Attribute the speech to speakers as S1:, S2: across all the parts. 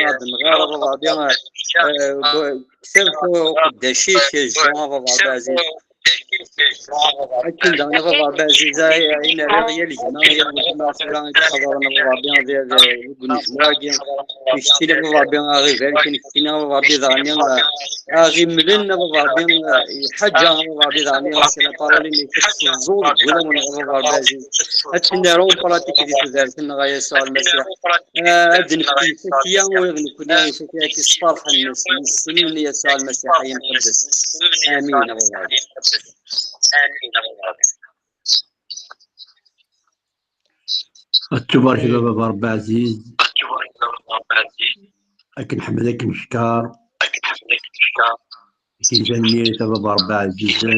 S1: غادي نغير بعضينا كتاب قداشي الجامعة بعض عزيز أكيد أنا بعض عزيز عين ريال الجماعة مثلا فلان خبرنا بعضينا ديال الجماعة يشتينا بعضينا غير ذلك يشتينا بعضي ذانيا غير ملنا بعضينا حاجة بعضي ذانيا سلا طالين يكتسب الزول ولا من بعض عزيز أتمنى رو براتيك دي تدارس نغاية سؤال المسيح أدن فيا ويغني كنا يفكر كيصفرح الناس السنين اللي يسوع المسيح يمقدس آمين أبو غالي
S2: تبارك الله بابا عزيز أكن حمدك مشكار كيجاني بابا ربع عزيزا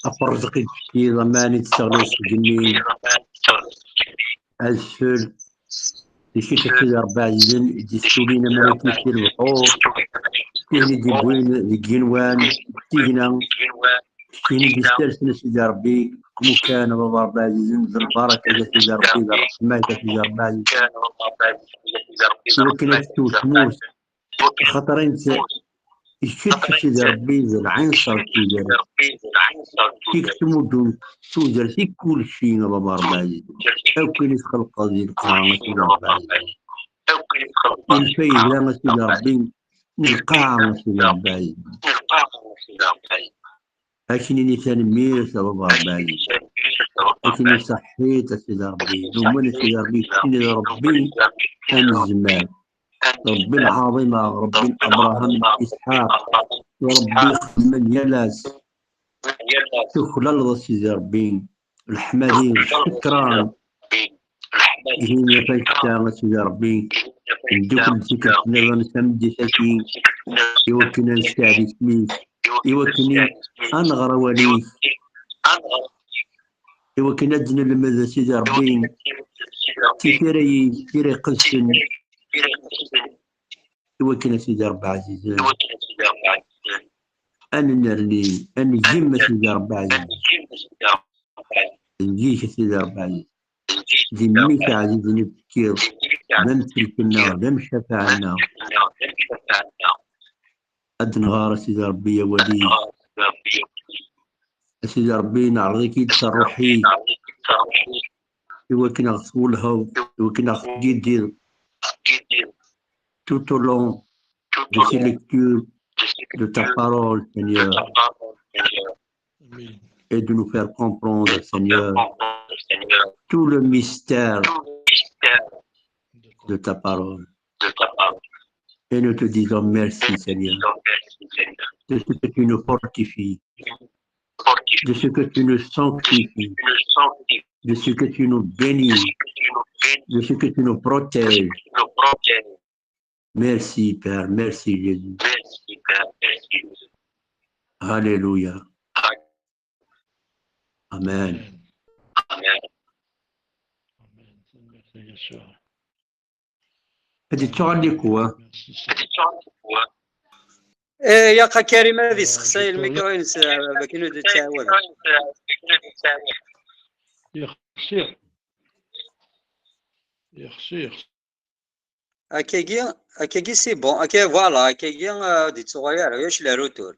S2: أفرزقي في ضماني تستغلو سجني أسفل لشي تسيد ربع عزيزا ديستولينا ملكي في البحور كيهني دي بوين دي جنوان تيجنا كيهني دي سترسنا سيدي ربي كم كان بابا ربع عزيزا بالبركة سيدي ربي بالرحمة سيدي ربع عزيزا إذا كانت تموت خاطر انت يشتت سيدي ربي العنصر سيدي فيك تمدون توجر في كل شيء بابا ربع عزيزا أو كان يتخلق هذه القرآن سيدي ربع عزيزا الفايدة سيدي ربي نلقاها سيدي ربي عزيزا أكني نسان ميرس بابا ربي عزيزا أكني صحيت سيدي ربي دوما سيدي ربي كني ربي الزمان ربي العظيم ربي أبراهام إسحاق وربي من يلاس تخلل سيدي ربي الحمدين شكرا هي فايتة سيدي ربي ندوك نسيك نغن سمدي ساكين يوكنا نستعدي سميك يوكني أنغر وليك يوكنا دنا لماذا سيدي ربي كيفيري قسن يوكنا سيدي ربي عزيزا أنا نرلي أنا جيم سيدي ربي عزيزا نجيش سيدي ربي عزيزا ذميك عزيزا نبكير لم تلكنا لم شفعنا أدن غار سيدي ربي يا ولي سيدي ربي نعرضك تصرحي يوكنا غسولها يوكنا غسجيدير tout au long de ces lectures de ta parole, Seigneur, et de nous faire comprendre, Seigneur, tout le mystère de ta parole. Et nous te disons merci, Seigneur, de ce que tu nous fortifies, de ce que tu nous sanctifies, de ce que tu nous bénis, de ce que tu nous protèges. Merci, Père, merci, Jésus. Alléluia. Amen. هذه تعلق هو
S1: يا كريم هذه سخسي الميكرو ينسى باكينو دي تعاود
S3: يخسير
S1: اكيغي سي بون اكي فوالا اكيغي دي تصغير واش لا روتور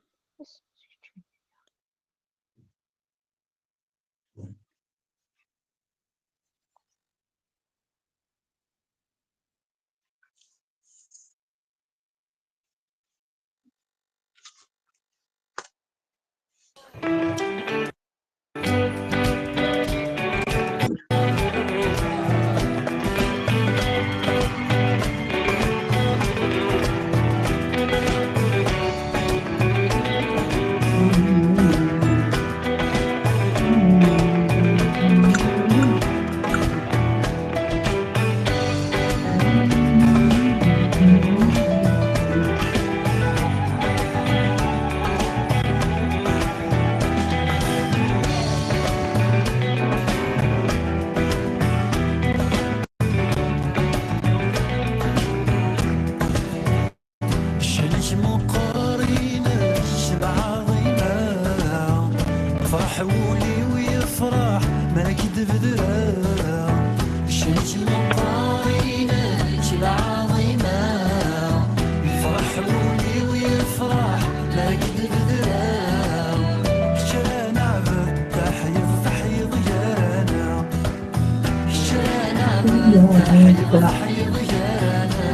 S3: تحيي ضيانا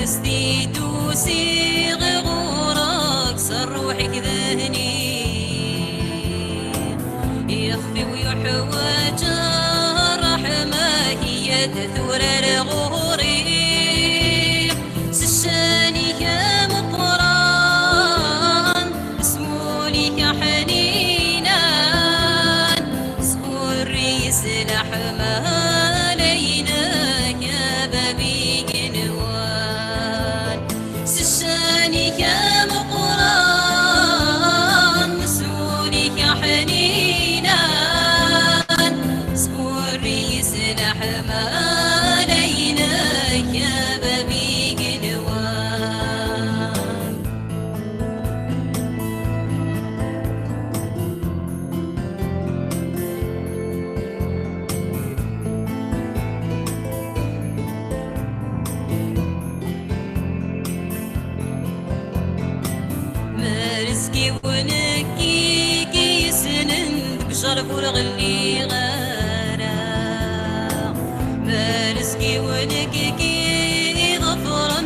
S4: فلسطي دوسي غورك صر روحك ذهني يخفي ويحوج الرحمة هي تثور الغوري سشاني يا مقران سمولي يا حنينا سمول ريس لحمة يا مقران مسؤولك يا حنينا سمور ريس لحمان مسكي ونكي كي سنن بشرف والغلي غارا ما رزقي ونكي كي غفرا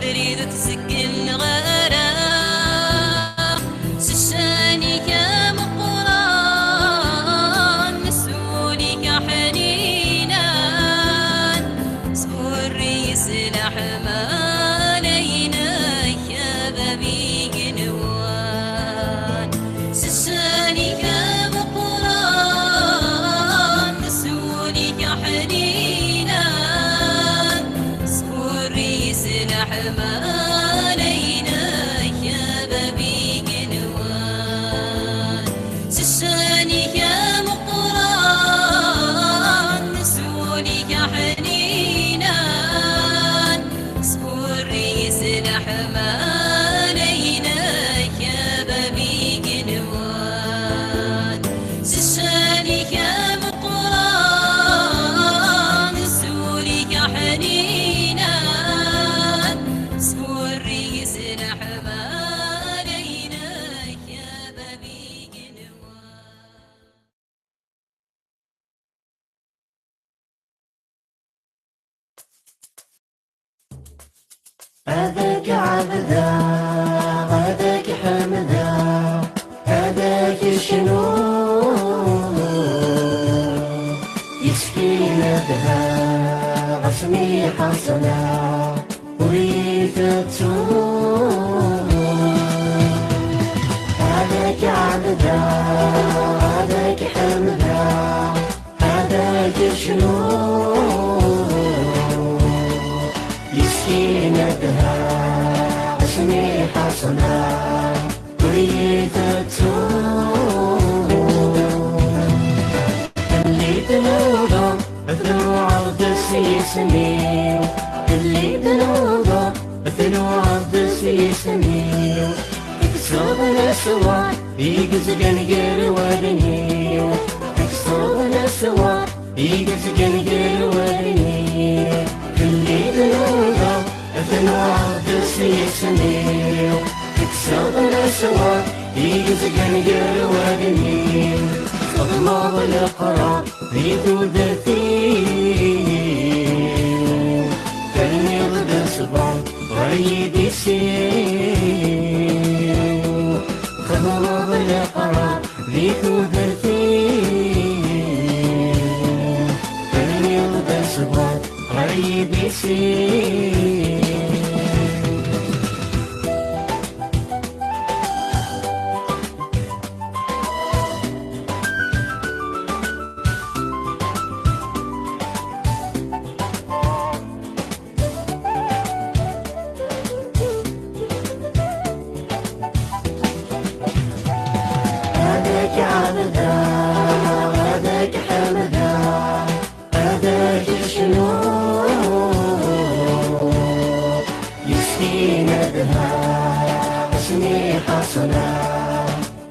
S4: بريد تسكن غارا سشاني كا مقران مسؤولي كحنينا سبور ريس الأحمال يا بابي جنوان سشاني كا مقران مسؤولي كحنينا سبور ريس الأحمال يا بابي جنوان سشاني كا مقران مسؤولي كحنينا سبور ريس الأحمال يا بابي جنوان سشاني كا مقران مسؤولي كحنينا سبور ريس الأحمال يا بابي جنوان
S3: هذاك عبدا هذاك حمدا هذاك شنو يسكي ندها غصني حصنا وريت تسوق هذاك عبدا هذاك حمدا هذاك شنو يسكينتها عشني حصنا وريت تسوق اللي تنوضا اثنو عرض السيسنين اللي تنوضا اثنو عرض السيسنين يكسرنا سوا يقزقن قل ودني يكسرنا سوا يقزقن قل ودني اللي تنوضا اثنو عرض السيسنين يكسرنا سوا يقزقن قل ودني صدمة القرى في ذوذتين كلمي غدا صبان غريب يسين صدمة القرى في ذوذتين كلمي غدا صبان غريب يسين هذاك عبدا هذاك حمدا هذاك شنو يسكي ندها عشني حصنا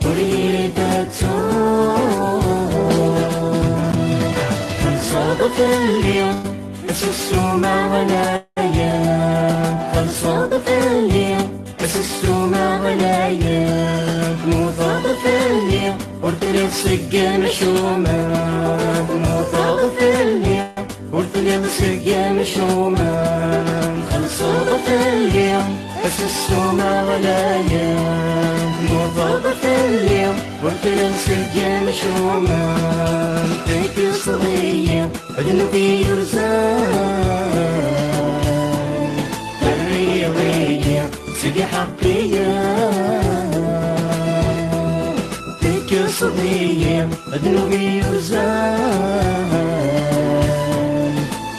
S3: وريد تسوق صادف اليوم بس السومة ولايا صادف اليوم بس السومة ولايا مو صادف اليوم قلت لي السقا مشومة مو صادف اليوم قلت لي السقا مشومة صادف اليوم بس السومة ولايا مو صادف اليوم قلت لي السقا مشومة تيك صغير عدن في يرزان الرياضية سقي حقية تيك صغير عدن في يرزان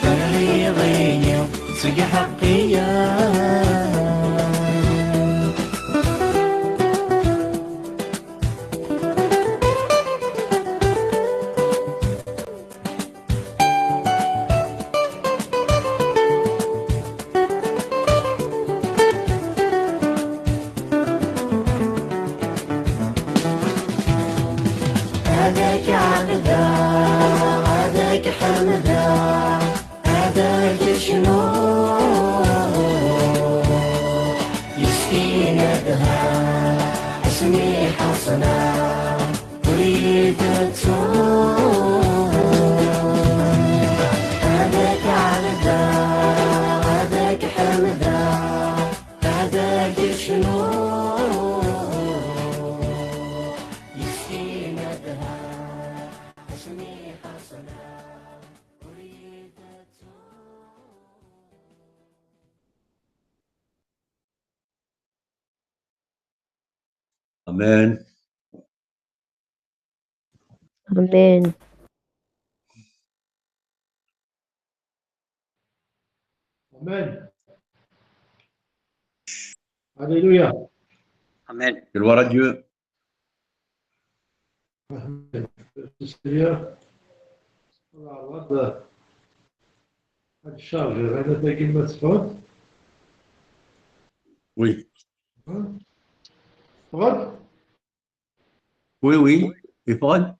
S3: الرياضية سقي حقية هذاك عبدا هذاك حمدا هذاك شنو
S2: امان.
S5: آمين.
S6: Amen. Alléluia.
S1: Amen.
S2: Gloire à Dieu.
S6: Seigneur. هاد الشارجر هذا تاكي ما تفقد
S2: Oui.
S6: تفقد
S2: Oui, oui. يفقد.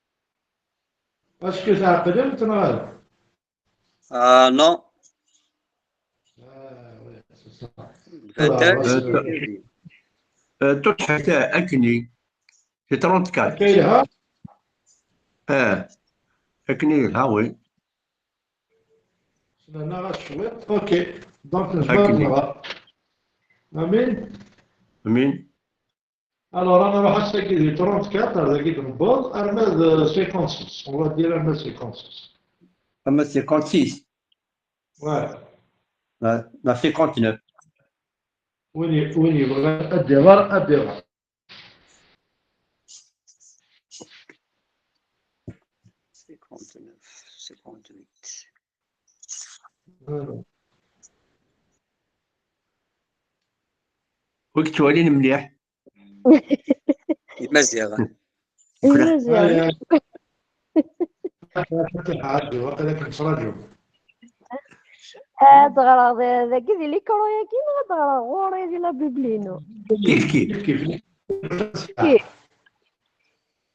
S6: اسكو تعقل تنغال
S1: Non.
S6: وي سي سا
S2: تضحك اكني في 34.
S6: كاينها
S2: اكني الهاوي
S6: نغا شويط اوكي دونك نجبد
S2: أكني.
S6: نغا امين
S2: امين.
S6: الوغ انا راح اسكي دي 34 هذاك نبوظ ارماد 56 اون فا دير ارماد 56
S2: اما 56
S6: واه
S2: لا 59.
S6: وين يبغى الديفار الديفار
S1: 59 58.
S2: وقت توالين مليح.
S1: مزيغة.
S5: المزيان.
S6: عادي وقت نتراجعو
S5: هاد غرا ذاك اللي كرويا كي غرا غوري ديال لا بيبلينو.
S2: كيف كيف.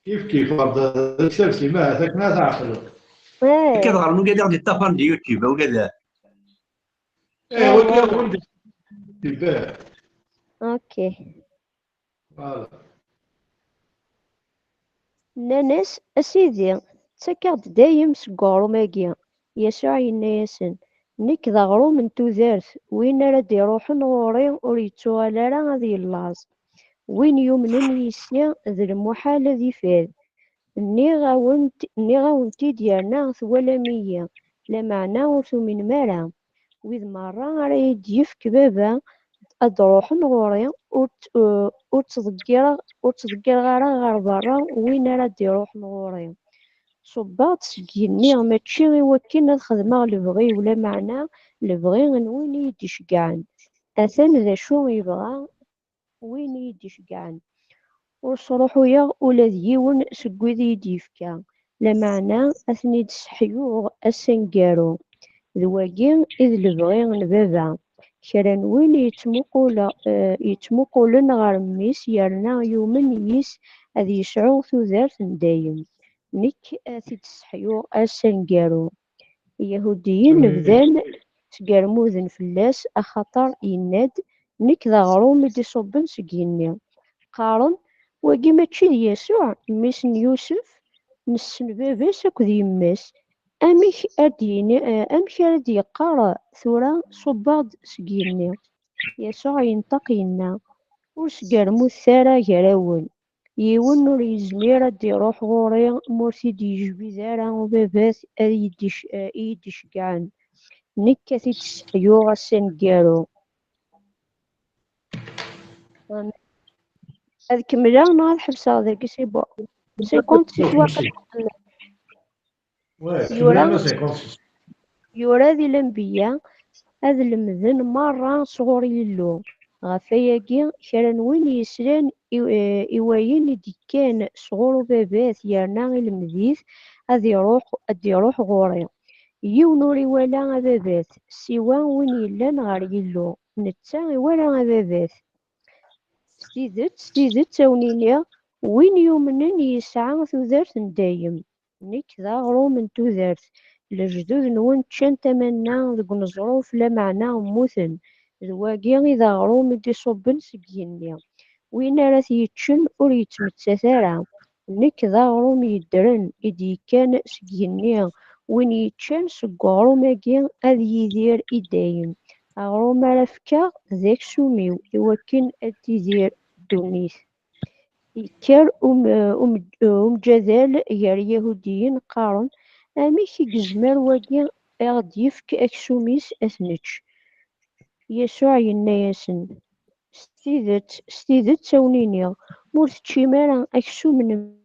S5: كيف
S6: كيف هذا سلسي ما هذاك ما تعقلوا
S2: كتغار نو قادر دي الطفل دي يوتيوب وكذا.
S6: ايه وكذا وندي تباه
S5: اوكي.
S6: فوالا
S5: ناناس اسيدي تسكرت دايم سكورو ماكيا يسوع ينايسن نيك ذا غروم من تودارت وين راه يروحن غوري ور يتوالى راه غادي يلاص وين يمنن يسيا ذا المحال ذي فاد ني غاونتي ديالنا ثولا مية لا معنى ورثو من مرا وإذ مرة راه يديفك بابا أدروحن غوري ور تضكر غير برا وين راه يروحن غوري صبات سكيني ماشي غي وكينا الخدمة لبغي ولا معنى لبغي من وين يدي شقعن أثان ذا شو يبغى وين يدي شقعن وصروحو يا ولا ديون سكويد يديفكا لا معنى أثني تسحيو السنقارو ذواقين إذ لبغي من بابا كران وين يتمقولن غير ميس يرنا يومن يس أذ يسعو ثوذارت دايم نيك تسحيو السنقارو اليهوديين بدان تقرموذن فلاس أخطر يناد نيك ذا غروم دي صبن سكيني قارن واقي ماشي ديال يسوع ميسن يوسف نسن باباس أكد يماس أمك راد يقرا ثورا صباط سكيني يسوع ينطق ينا ور سكرمو ثارا كراون يون ور يزمير راد يروح غوري مورتي ديجبي ذارا وبابات يديش كاعن نكتي تسحيو غسان كارو هاد كملا نهار حبسها ذاك سي بو سي كونت سي واقع يورا ذي الانبياء هاد المذن مرة صغوري للو غفاياكي كرا وين يسلان إواين دي كان صغور بابات يرنا المذيث هاد يروح غوري يونوري ولا بابات سوا وين يلان غار يلو نتا ولا بابات ستيدت تاونينيا وين يومنن يسعى تودارت دايم نيك ذا غروم تودارت الجدود نون تشان تمنا ذوك نزروف لا معنى موثن ذواقي إذا غروم دي صبن سكينيا وين راه يتشن ور يتمتثارا نيك ذا غروم يدرن إدي كان سكينيا وين يتشان سكغروم أكي أذ يدير إدايم أغروم رافكا ذاك سوميو يوكن أتيدير دونيث يكر جذال غير يهوديين قارن أميك يجزمر واقي أغد يفك أكسوميس أثنتش يسوع ينايسن ستيدت تاونينيا مور تشي مارا أكسوم من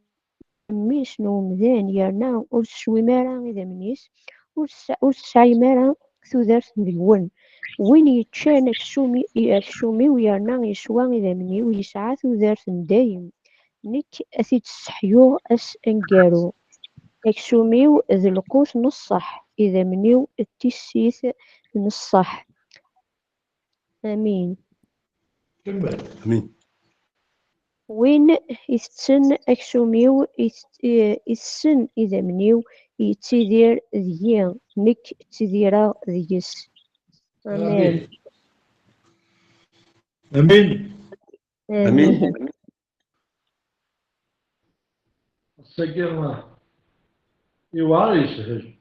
S5: ميس نو مذان يرنا ور تشوي مارا إذا منيس ور تسعي مارا تودرت ديون وين يتشان أكسومي ويرنا يسوا إذا مني ويسعى تودرت دايم نك أثي تسحيو أس أنقارو أكسوميو ذي القوس نصح إذا منيو التسيث نصح آمين.
S6: كمل.
S2: امين.
S5: وين يتسن أكسوميو يتسن إذا منيو يتدير ذيا نك تديرا ذيس. آمين.
S6: امين.
S2: امين.
S6: السجل يوعى يسهل.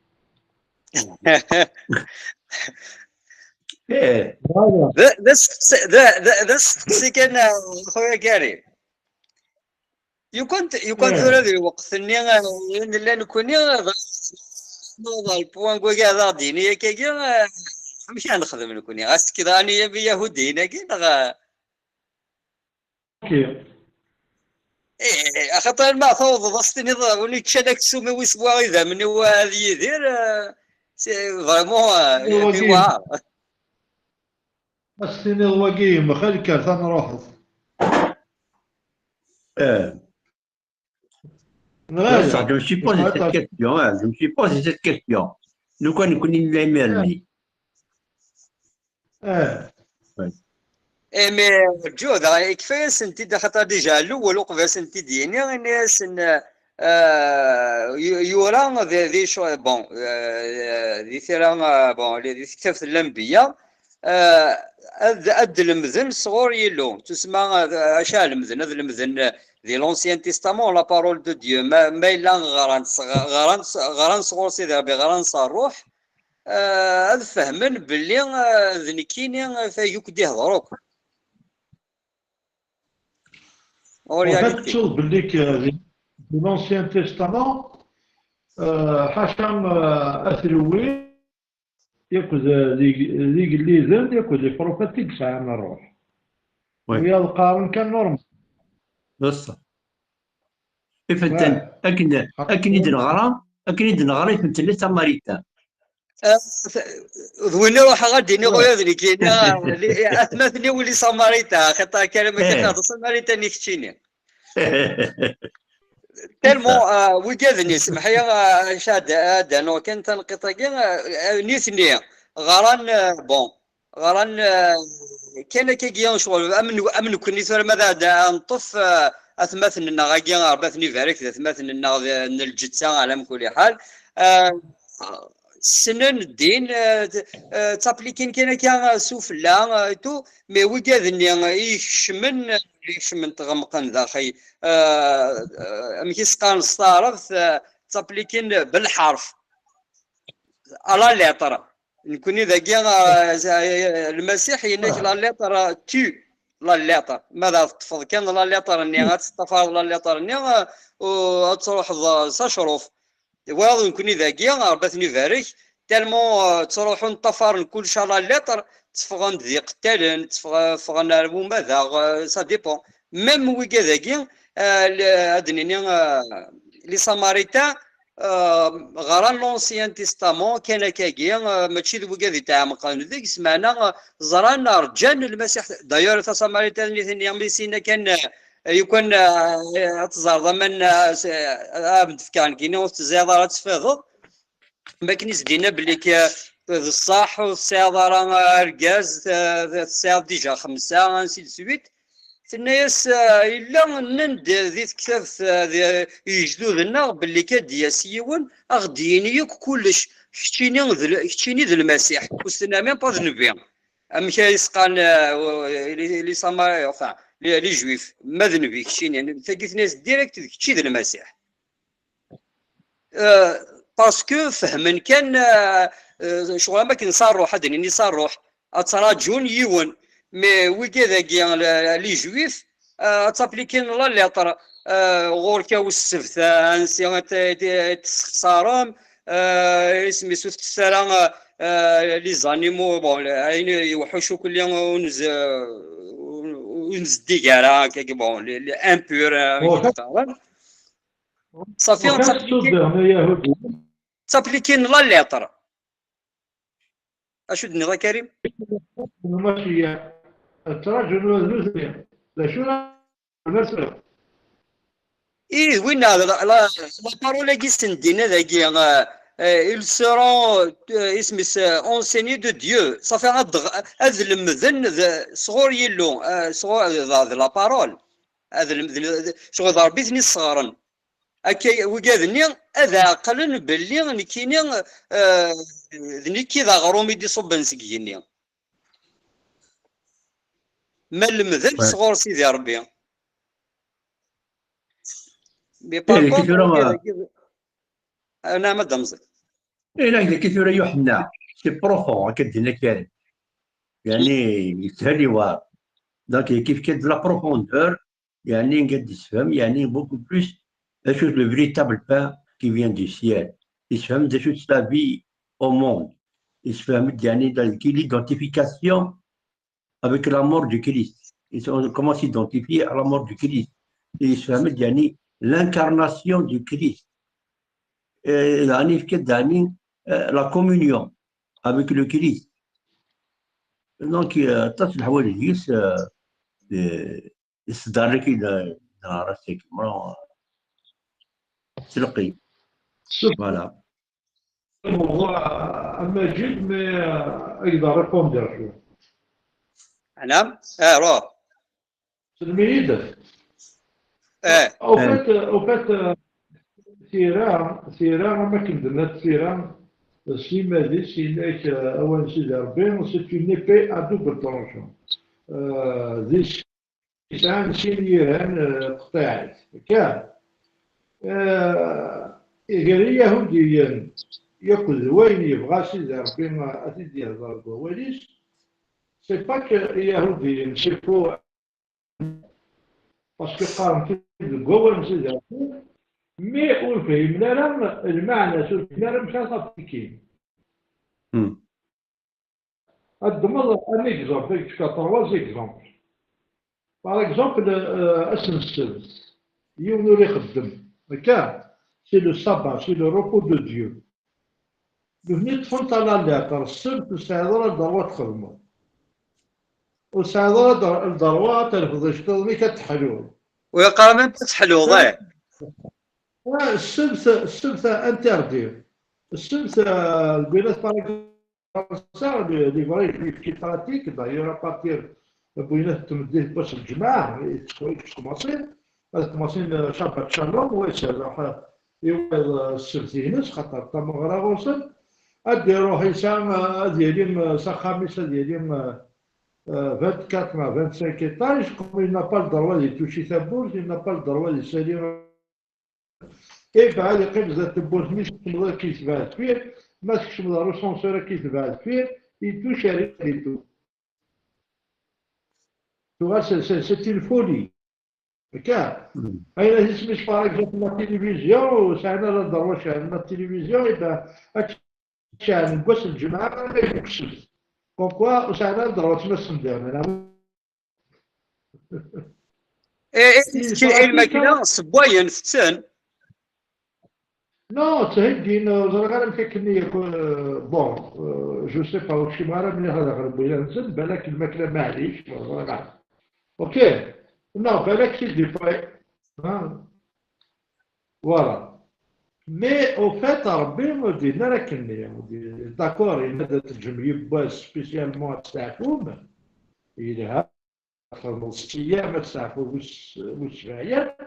S2: ايه
S1: سكن خويا كريم يكون ثورة ذي الوقت اللي نكون نوضع البوان كوكا هذا دينية كي مش نخدم نكون غاس كذا أنا يبي يهودينا كي نغا إيه خاطر ما فوضى ضستني ولي تشارك سومي ويسبوع إذا من هو هذه يدير فريمون يوعى
S6: السنة الوقيمة خلي كارت أنا روحت.
S2: صح je me suis posé cette question, je me suis posé cette question. Nous quand nous connaissons les mermis.
S1: مي جودا كيفاش سنتي دا خاطر ديجا الاول وقفه سنتي ديالي الناس يورا ذي شو بون ذي ثيرا بون ذي كتاب الانبياء اد المذن صغور يلو تسمى اشا المذن هذا المذن ذي لونسيان تيستامون لا بارول دو ديو ما الا غران صغور سيدي بغران صاروح هذا فهمن باللي ذني كيني فيك دي هضروك
S6: تشوف باللي في لونسيان تيستامون حاشم اثلوي ياخذ ذيك اللي زاد ياخذ لي بروفيتيك ساعه من الروح ويا القارن كان نورمال
S2: بصح كيف انت اكن يد الغرام اكن يد الغرام في الثلاثه ساماريتان
S1: وين نروح غادي خويا ذلك كاين اثمثني ولي ساماريتا خاطر كلمه كانت ساماريتا نيكتشيني تالمون وكاذني سمح لي شاد انا كان تنقطع نيثني غران بون غران كان كيجيون شغل امن كوني ثور ماذا نطف اثمثنا غاكي ربثني فارك اثمثنا الجتسا على كل حال سنن الدين تابليكين كان سوفلا تو مي وكاذني يشمن تغمقن ذا خي مكيسقان صارف تابليكين بالحرف على ليتر نكون اذا المسيح ينك لا ليتر تي لا ليتر ماذا تفضل كان لا ليتر اني غتستفاد لا ليتر اني وتروح ساشروف واضح نكون اذا كيا بثني فارك تالمون تروحون طفار كل شهر لتر تفغن ذي قتالن تفغن ماذا سا ديبون ميم وكذا كي ادنيني لي ساماريتا غران لونسيان تيستامون كان كاكي ماشي وكذا تاع مقال ذيك سمعنا زرانا رجال المسيح دايور تاع ساماريتا اللي ثاني ميسينا كان يكون تزار ضمن متفكرين كاين وسط الزيادة تفاضل ما كنيس دينا بلي الصح والسيادة راه ركاز السيادة ديجا 5 انسي سويت الناس الا نند ذي كتاب يجدودنا باللي كاد ياسيون اغديني كلش كتشيني ذا المسيح وستنا ميم با ذنبيا ام كيسقان لي ساماري enfin لي جويف ما ذنبي كتشيني يعني تلقيت ناس ديريكت كتشي ذا المسيح باسكو فهمن كان شغل ما كان صار روح هذا صار روح اتراجون يون مي وكذا كيا لي جويف تابليكين لا ليطر غوركا والسبت انسي تسخسارهم اسمي سوت السلام لي زانيمو بون عين يوحشوا كل يوم ونزدي كاع هكاك بون لي امبور صافي
S6: وكانت تصدق هنا يهودي
S1: تابليكين لا ليطر اش دني كريم
S6: ماشي التراجل والنزل لا شو المسألة
S1: ايه وين هذا لا بارول كي سندينا ذاكي ils seront اسمس enseigné de Dieu صافي هذا المذن صغور يلو صغور هذا لا بارول هذا شغل ضربيتني الصغارن هكا وكادني هذا عقلن باللي نكيني ذني كي ذا غرومي دي صب نسكيني ما المذن صغور سيدي ربي انا ما دمزل
S2: لا كثير يوحنا سي بروفون كدينا كارم يعني يسهل يوار دونك كيف كد لا بروفوندور يعني قد يفهم يعني بوكو بلوس اشوف لو فيريتابل بان كي فيان دو سيال يفهم دا شوت لا في او موند يفهم يعني كي ليدونتيفيكاسيون avec la mort du Christ. Comment s'identifier à la mort du Christ? Et يفهم يعني l'incarnation du Christ. يعني في كده يعني la communion avec le Christ. Donc تصل الحوالي يس يصدر إلى راسك مرة تلقي فوالا.
S6: الموضوع أما جد ما أقدر ريبوندر شوية.
S1: نعم روح
S6: سلميدة. أو فات سيران ما كندنا سيران سيما دي سيناك أول سيدي ربي سي اون ايبي ا دوبل طرونشون ذي سان سينيران قطاعي كان غير يهوديا ياكل وين يبغى سيدي ربي ما أسيدي يهضر بواليش سي با كو يهوديا شافو باسكو قارن في الكوان سيدي ربي مي وفهمنا لهم المعنى سلفنا لهم مش هتصفيكين الضمض ان اكزومبل كيف كترواز اكزومبل باغ اكزومبل اسم السبت يوم اللي يخدم هكا سي لو سابا سي لو روبو دو ديو بني تفونت على لاتر السبت وساعدوا الضروات تخدموا وساعدوا الضروات تنفذ شغل كتحلول
S1: ويقرا من تحلو ضيع
S6: السبت انتردي السبت البنات ça les vrais qui pratiquent d'ailleurs à partir بغينا تمديه باش الجماعة commencer شابة شالوم ويسال يوم السبت ينس خاطر تمغرا غوصل ادي روحي سام ديالي خامس ديالي 24 مع 25 étages comme il n'a pas le droit de toucher sa bourse il n'a pas le droit de salir كيف عاد يقيم ذات البوز مش تمضى كيف بعد فيه ما تكشم ضرو سونسورة كيف بعد فيه يتو شاري يتو تو سي une folie هكا أين اسمش بارك جات لا تيليفزيون وسعنا لا ضرو شعلنا التلفزيون يبقى شعل نقص الجماعة ما يكسب كونكوا وسعنا ضرو تمسم دارنا
S1: ايه الماكينة صباين فتان
S6: Non, تهدي زرقان كيكني بون جو سي با واش مارا ملي هذا غربو ينزل بالك الماكله معليش اوكي نو بالك سي دي باي فوالا مي او فات ربي ودينا راه كني داكور هذا الجمعيه باس سبيسيالمون تاعكم الى خلص ايام تاعكم واش فيها.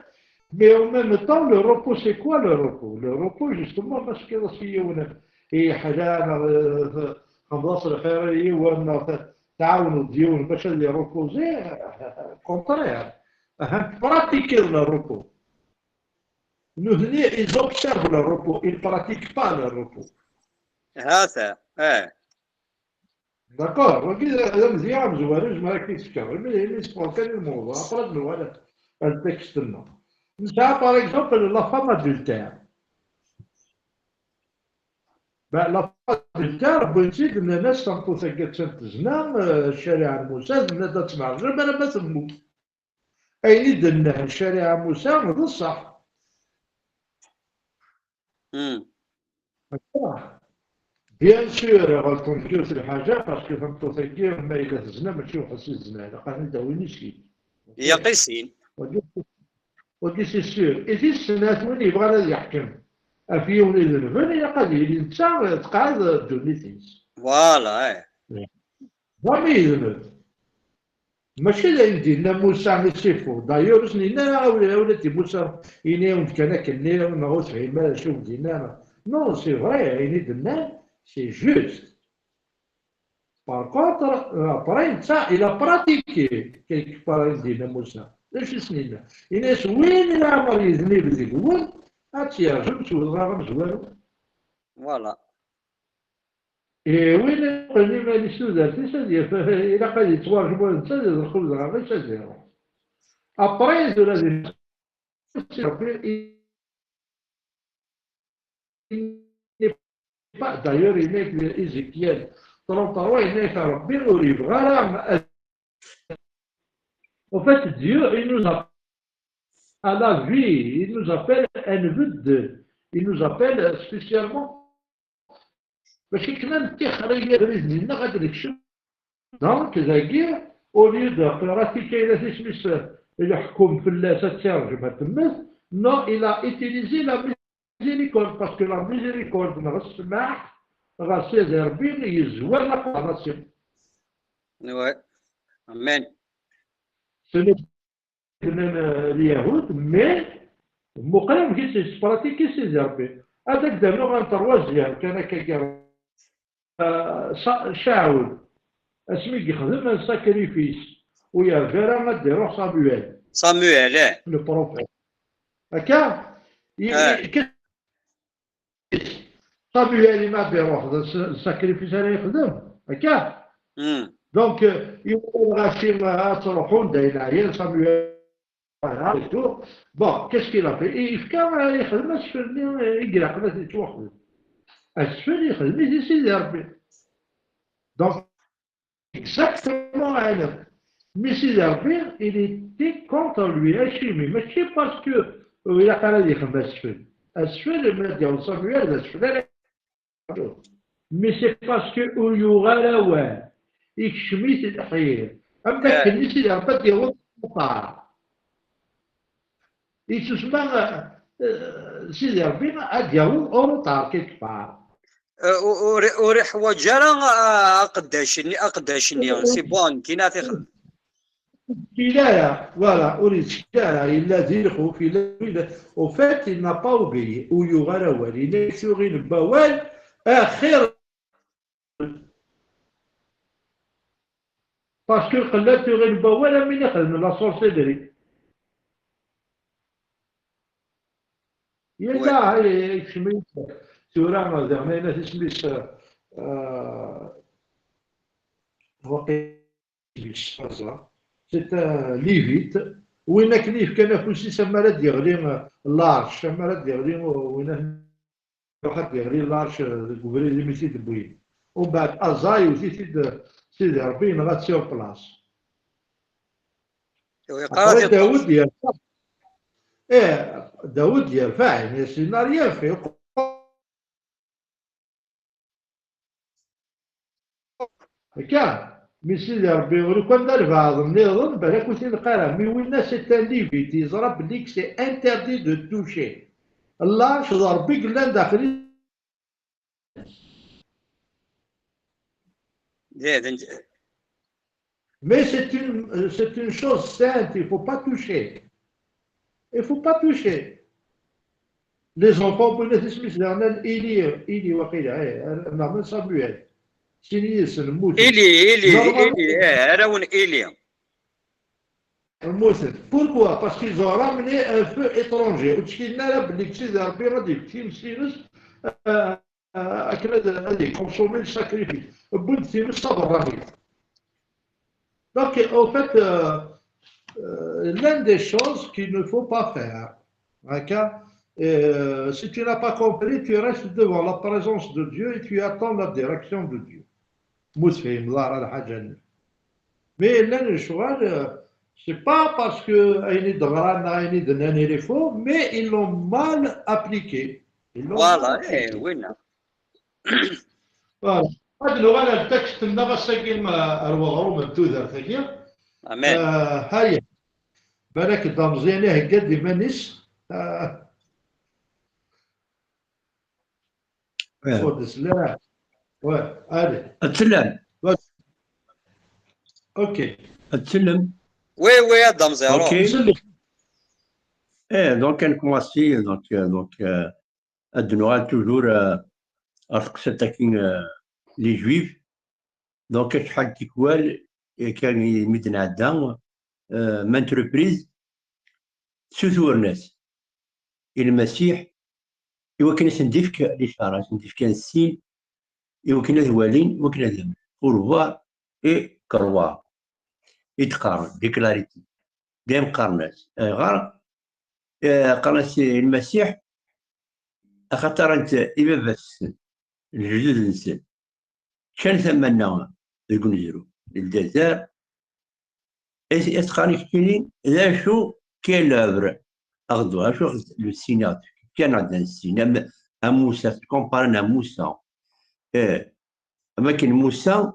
S6: Mais en même temps, le repos, c'est quoi le repos? Le repos, justement, parce que si on est حاجة خلاص الخيرية وأن تعاونوا الديون باش اللي reposer, contraire. Pratiquer le repos. Nous, ils observent le repos, ils ne pratiquent pas le repos.
S1: هذا
S6: D'accord. Donc, هذا مزيان زوين ما راكش تشتغل mais il كان الموضوع أفرض له هذا التكست لنا. Ça, par exemple, la femme adultère. لا تاع ربي نزيد ان الناس تنطو ثقات تزنا الشارع موسى زنا تسمع الجرب انا ما تموت اين دنا الشارع موسى هذا الصح. بيان سور غلطون كيف الحاجه باسكو تنطو ثقير ما الا تزنا ماشي وحس الزنا الا قال نداوي نسكي
S1: يا قيسين
S6: ودي سي سور اذا السنات وين يبغى يحكم في يوم الفن يقعد الانسان تقعد دونيتيس
S1: فوالا
S6: ضامي يذنب ماشي لا يدينا موسى نسيفو دايور سنينا ولاتي موسى يناوم كان كني نغوص في ما شوف دينا نو سي فري يعني دنا سي جوست باغ كونتر ابري نتا الى براتيكي كيك بار دينا موسى اش سنينا الناس وين العمر يذنب ذيك الأول هاتيرجم تولغا مزوالو
S1: فوالا
S6: وين قلني مالي سودارتي سادير إلا قد يتوارجمو نتا الخبز راه غير سادير ابري زولا d'ailleurs هناك إيزيكيال 33 هناك ربي يبغى راه en fait Dieu il nous appelle à la vie, il nous appelle un neveu de, il nous appelle spécialement باش كنا نتخرج رزقنا غادي نكشف دونك زاكي او ليو دو براتيكي لا تسميس يحكم في الناس الترجمه تمت نو الى ايتيليزي لا ميزيريكورد باسكو لا ميزيريكورد من السماح غاسي ربي يزور لا ناسيون
S1: وي امين
S6: اليهود مي مقام كي براتيكي سي ربي هذاك دابا غير تروازيام كان كيقرا شاول اسمي يخدم ساكريفيس ويا فيرا ما ديروه صامويل لو بروفيت هكا صامويل ما ديروه الساكريفيس راه يخدم هكا دونك يقول غاشي تروحون داير عيال صامويل بون كاش كيلا في يفكر يخدم السفل يقرا قبل يتوخذ السفل يخدم يجي سيدي ربي دونك اكزاكتومون انا مي سيدي ربي il était contre lui هاشمي ماشي باسكو إلا قال يخدم السفل ما ديال صامويل السفل مي سي باسكو يغالى واه يكشميت الحيل اما كان سيدي ربي ديال الطاعه يتسمى سيدي ربي أدياو أوروطار كيك بار
S1: وريح وجرا أقداشني سي بون كينا تيخدم
S6: كيلايا فوالا أريد كيلايا إلا ديرخو في لا وفات il n'a pas oublié ويغارا والي نيسوغين بوال آخر باسكو قلات يغين بوال من يخدم لا سورسيدري يلا يكشميت سورة زعما تسميت سيت ليفيت وين كليف كان كلشي سمارات يغلي لارش سمارات يغلي وين واحد يغلي لارش كوبري لي ميسي دبوين ومن بعد ازاي سيدي ربي نغات سير بلاص داود يرفع داود يرفع يعني السيناريو يرفع هكا مي سيدي ربي ولو كان دار بعض النظام بالك كنت نقرا مي وين سي ان ليفي تيزرا بليك سي انتردي دو توشي الله شو ربي قلنا داخلي mais c'est une chose sainte, il ne faut pas toucher. Il ne faut pas toucher. Les enfants, pour les esprits, Élie, Norman Samuel. Pourquoi? Parce qu'ils ont ramené un feu étranger. Consommer le sacrifice. Donc, en fait, l'une des choses qu'il ne faut pas faire, Si tu n'as pas compris, tu restes devant la présence de Dieu et tu attends la direction de Dieu. مسفهم الله راه الحاجة. Mais là, le cheval, c'est pas parce que Aïni Dograna, Aïni Dnan, il est faux, mais ils l'ont mal appliqué. Ils l'ont mal
S1: فوالا ايه
S6: appliqué.
S1: وين
S6: Voilà. هذا اللغة التكست نغا ساكن أروغرو من تودر ثانية.
S1: امان
S6: هاي بالك دامزينه قد مانيس خذ لا واه هذه
S2: اتسلم
S6: اوكي
S2: اتسلم
S1: وي وي دام زيرو
S2: اوكي
S6: نسلك
S2: دونك كنكوماسي دونك الدنوغا توجور ارتقصتاكين لي جويف دونك شحال تيكوال كان يمدنا عدا مانتربريز سوثور ناس المسيح يمكن سنديفك الاشاره سنديفك السين يمكن ذوالين يمكن ذم فورفوار اي كروار يتقارن ديكلاريتي ديم قارناس غار قرناس المسيح خاطر انت اذا بس الجدود الانسان كان ثمنا الكنزرو الجزائر اسقاني كتيني لا شو كاين لابر اخذوها شو لو سينات كان عندنا السينما موسى كومبارنا موسى اما كان موسى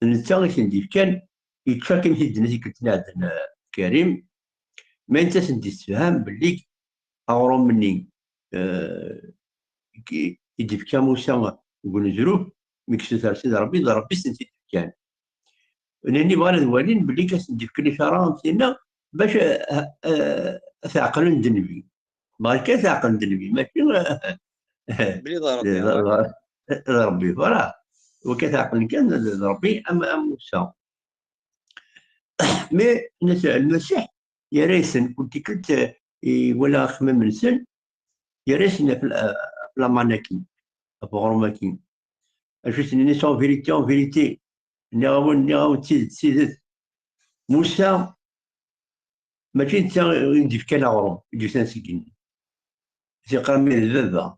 S2: نتا كندير كان يتفاكم في الدنيا كنت عندنا كريم ما انت سندي تفهم باللي اغرم مني يدير كان موسى يقول نزروه ميكسو سيدي ربي سنتي كان لاني بغا نوالين باللي كاسندي في الاشاره نتينا باش تعقل النبي ما كان تعقل النبي ماشي
S1: بلي ضرب
S2: ربي فوالا وكتعقل كان ربي اما موسى مي المسيح يا ريسن كنت ولا خمم نسن يا ريسن في لاماناكين فغرماكين اش ني سون فيريتي نيغاو تسيدت موسى ماشي انت ندير كان غروم يدير سانسيكين سي قرمي البابا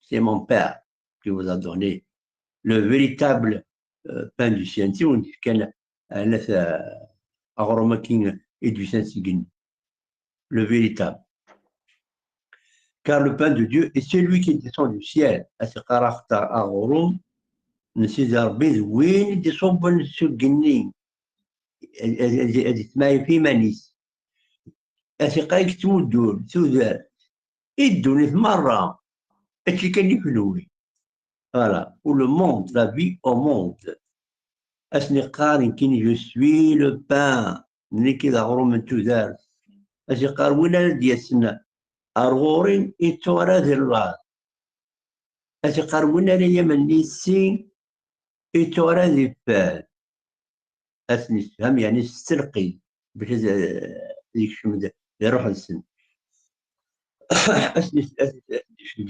S2: سي مون بير qui vous a donné le véritable pain du ciel. Si on dit qu'elle a aromakin et du Saint-Sigin, le véritable. Car le pain de Dieu est celui qui descend du ciel. À ce caractère arorum, ne s'est arbé, oui, descend bon sur Guinée. Elle dit, mais il fait manis. À ce cas, il tout doux, tout vert. Il donne marra. Et c'est qu'il fait louer. Voilà, pour le monde, la vie au monde. أسنقار كني je suis le pain نيكي ضغرو من تودار أسنقار ولا ديسنا أرغورين إتورا ذي الراس أسنقار ولا ليمن نيسين إتورا ذي الفال أسنفهم يعني استلقي باش ذيك شمدة يروح السن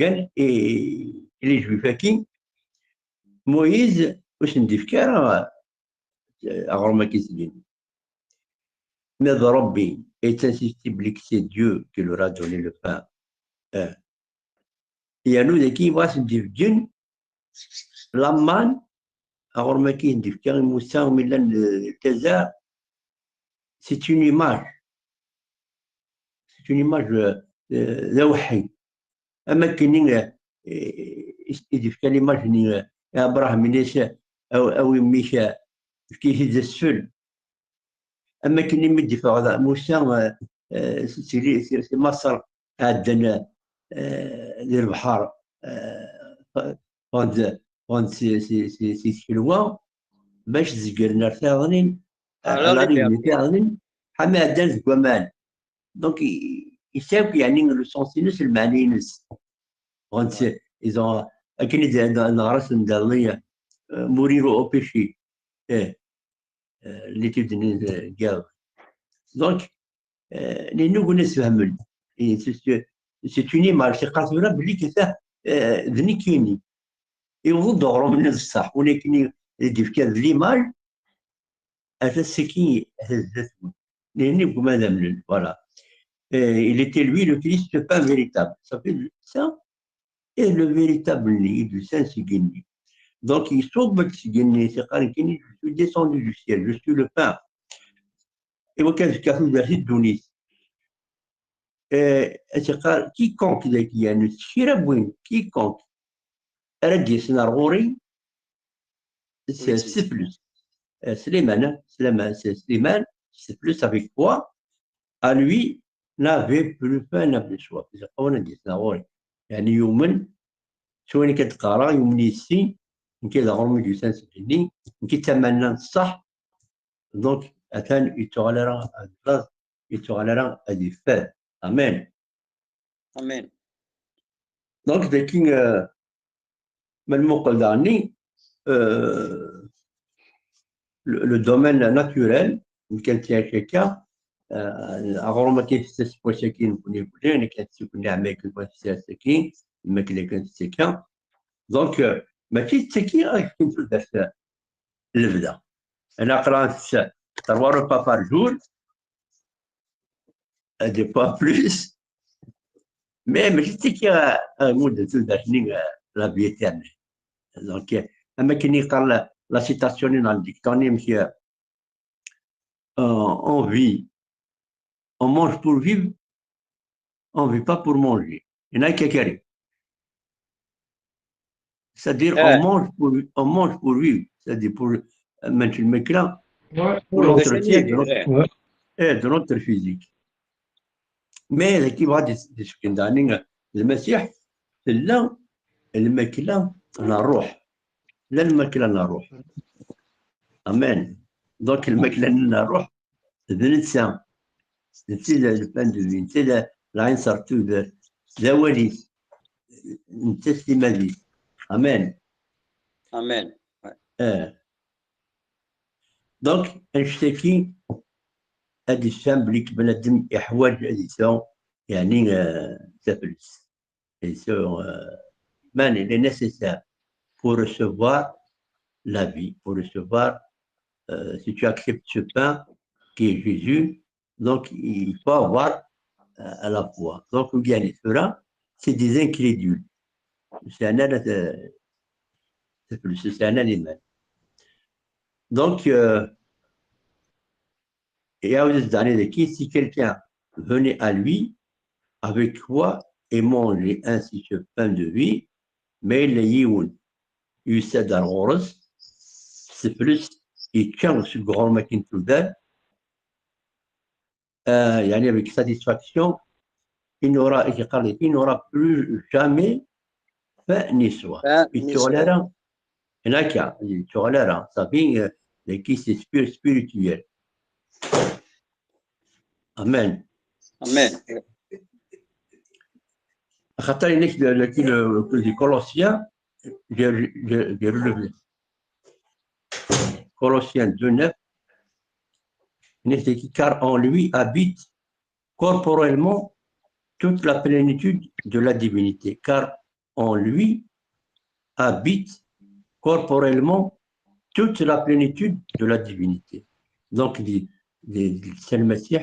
S2: قال اللي جوي فاكين مويز واش ندير كارا أغرما كيسبين mais Rabbi est insistible que c'est Dieu qui leur a donné le pain. Et à nous, qui voit ce divin, l'amman, alors ma qui dit qu'il y a Moussa ou Milan le César, c'est une image de Wahi. أما كنين يدي في كلمة إني أبراهيم ليس أو ميشا كيف يدسفل أما كنين مدي في هذا موسى سي مصر عندنا البحر فوند سي شلوا باش تزقرنا ثاغنين على ريم ثاغنين حما عندنا زكوامان دونك يساوي يعني لو سونسينس المعني نس فوند إذا أكيد نعرف ندلني موريرو أو بيشي l'étude de Gave. Donc, nous connaissons c'est une image, c'est quand même que ça, de et on vous dort من الصح ولكن يديك l'image هذا السكين هذا لأني بما دمن voilà Et il était lui le Christ, le pain véritable. Ça fait ça. Et le véritable lit du Saint-Sigini. Donc, il sauve le Sigini, c'est quand je suis descendu du ciel, je suis le pain. Et vous qu'est-ce qu'il y a de Tunis? C'est quand quiconque qui y a une chirabouine, quiconque, Radi Snargouri, c'est plus. Slimane, c'est plus avec quoi? À lui, n'avait plus faim, n'a plus soif. C'est pas on dit Snargouri. يعني يومن شوين كتقرا يومن يسي يمكن الغرمي دو سان سجني يمكن تمنى الصح دونك اتان يتغالرا البلاص يتغالرا هادي فاه امين
S1: امين
S2: دونك داكي من المقل داني لو دومين ناتوريل يمكن تيا شيكا أغرما كيف تسبو ساكين كوني كوني كانت تكون عماك كنت ساكين الماكلة كانت ساكين دونك ماشي التسكين غير كنت درت البدا انا قرات 3 repas par jour دي با بلوس مي ماشي التسكين مده درتني لا في تاعنا دونك اما كي قال لا سيتاسيون dans le dictionnaire monsieur on vit on mange pour vivre on vit pas pour manger هنا كريم c'est-à-dire on mange pour vivre c'est-à-dire pour منش الماكله pour l'entretien de notre physique. Mais اللي كيبغى يسكن داني المسيح لا الماكله لا الروح لا الماكله لا الروح امان دونك الماكله لا الروح الانسان نتي الفان دو في نتي العين صارتو ذا وليس نتي سليمادي امان
S1: امان
S2: دونك نشتكي هادي الشام بلي بنادم يحوج هادي يعني تفلس man il est nécessaire pour recevoir la vie, pour recevoir, si tu acceptes ce pain qui est Jésus, donc il faut avoir à la foi. Donc, bien, cela, c'est des incrédules. C'est un animal. Donc, et à vous donner si quelqu'un venait à lui, avec quoi et manger ainsi ce pain de vie, mais il y يسد الغرز سفلس يتشانس grand matin to that يعني avec satisfaction il n'aura plus jamais faim ni soif التولارة هناك التولارة صافي qui c'est spirituel amen خاطر هناك لي كولوسيان j'ai relevé Colossiens 2:9 car en lui habite corporellement toute la plénitude de la divinité car en lui habite corporellement toute la plénitude de la divinité donc c'est le Messie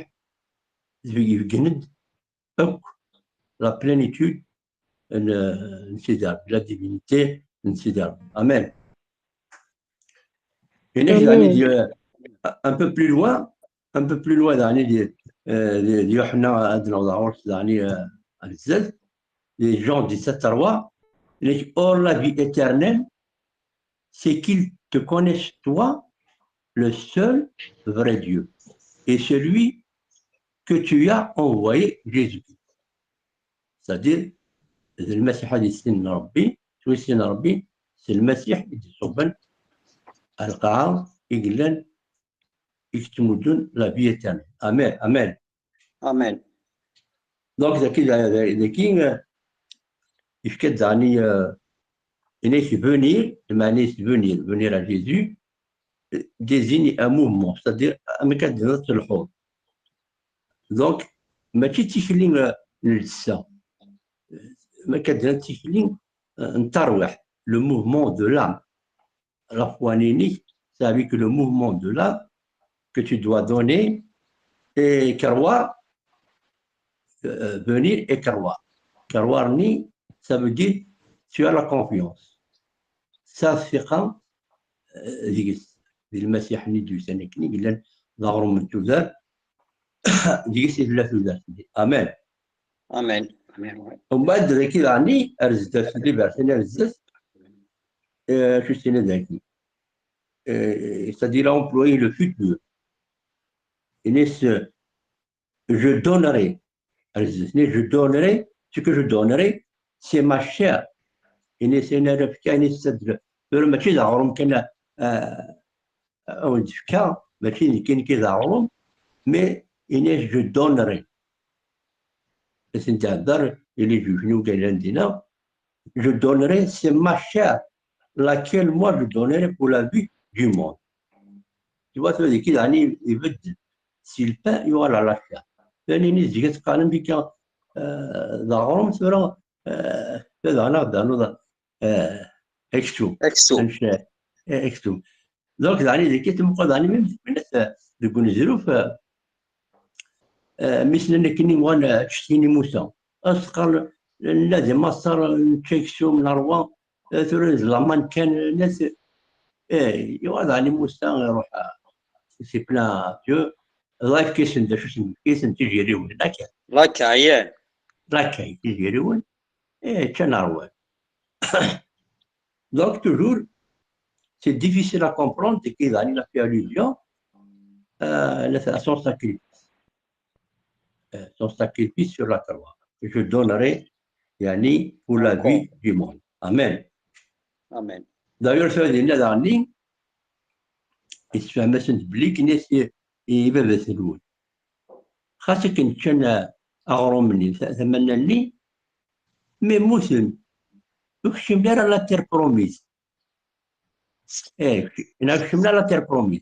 S2: la plénitude de la divinité. Amen. Un peu plus loin les gens disent cette roi, or la vie éternelle, c'est qu'ils te connaissent toi, le seul vrai Dieu, et celui que tu as envoyé, Jésus-Christ. C'est-à-dire, المسيح هذه سن ربي شو سن ربي سي المسيح يتصبن القاعة يقلن يكتمدون لا في تاعنا امان دونك ذاكي يشكد يعني إنك venir معناه venir à Jésus désigne un mouvement c'est-à-dire مكان ديال الحوض دونك ماشي تيخلي للسا ما كدير تيخلي نتروح le mouvement de l'âme la foi nénique c'est avec le mouvement de l'âme que tu dois donner et كروا venir et croire. Croire ni, ça veut dire tu as la confiance. Ça ثقة ديك المسيح اللي دوز أنا كني قلنا ظهروا من تودار ديك لا تودار أمان.
S1: Amen. Amen.
S2: ومن بعد ذاك يعني أرزت اللي بعثني أرزت شو سنة ذاك c'est-à-dire employer le futur. Et je donnerai, je donnerai ce que je donnerai, c'est ma chair. Et c'est une réplique, c'est le métier d'Arum qui a un cas, métier qui est d'Arum, mais je donnerai. Et c'est un il est venu qu'elle je donnerai, c'est ma chair, laquelle moi je donnerai pour la vie du monde. Tu vois, ça veut dire qu'il a il veut dire, s'il peint, il y aura la chair. لأنني زيت قانون بك ضغرهم سورة هذا اكستو اكستو دونك يعني ذيك تبقى يعني من يكون ظروف مثل كني وانا تشتيني موسى اصقر لازم ما صار تشيكسو من اروان ثوري زلامان كان ناس يوضع يعني موسى يروح سي بلان جو لايف كيسن دا شو اسمه كيسن تجيريون
S1: لاكايان
S2: لاكاي تجيريون كان اروان دونك توجور سي ديفيسيل ا كومبروند كي يعني لا في الوجيون à son sacrifice sur la croix. Je donnerai yani, pour la vie du monde. Amen.
S1: Amen.
S2: D'ailleurs, ça veut dire que il se fait un message public, il va vers le haut. خاصة كان أغرم مني ثمنا لي مي موسم وكشم لنا لا تير بروميس أنا كشم لا تير بروميس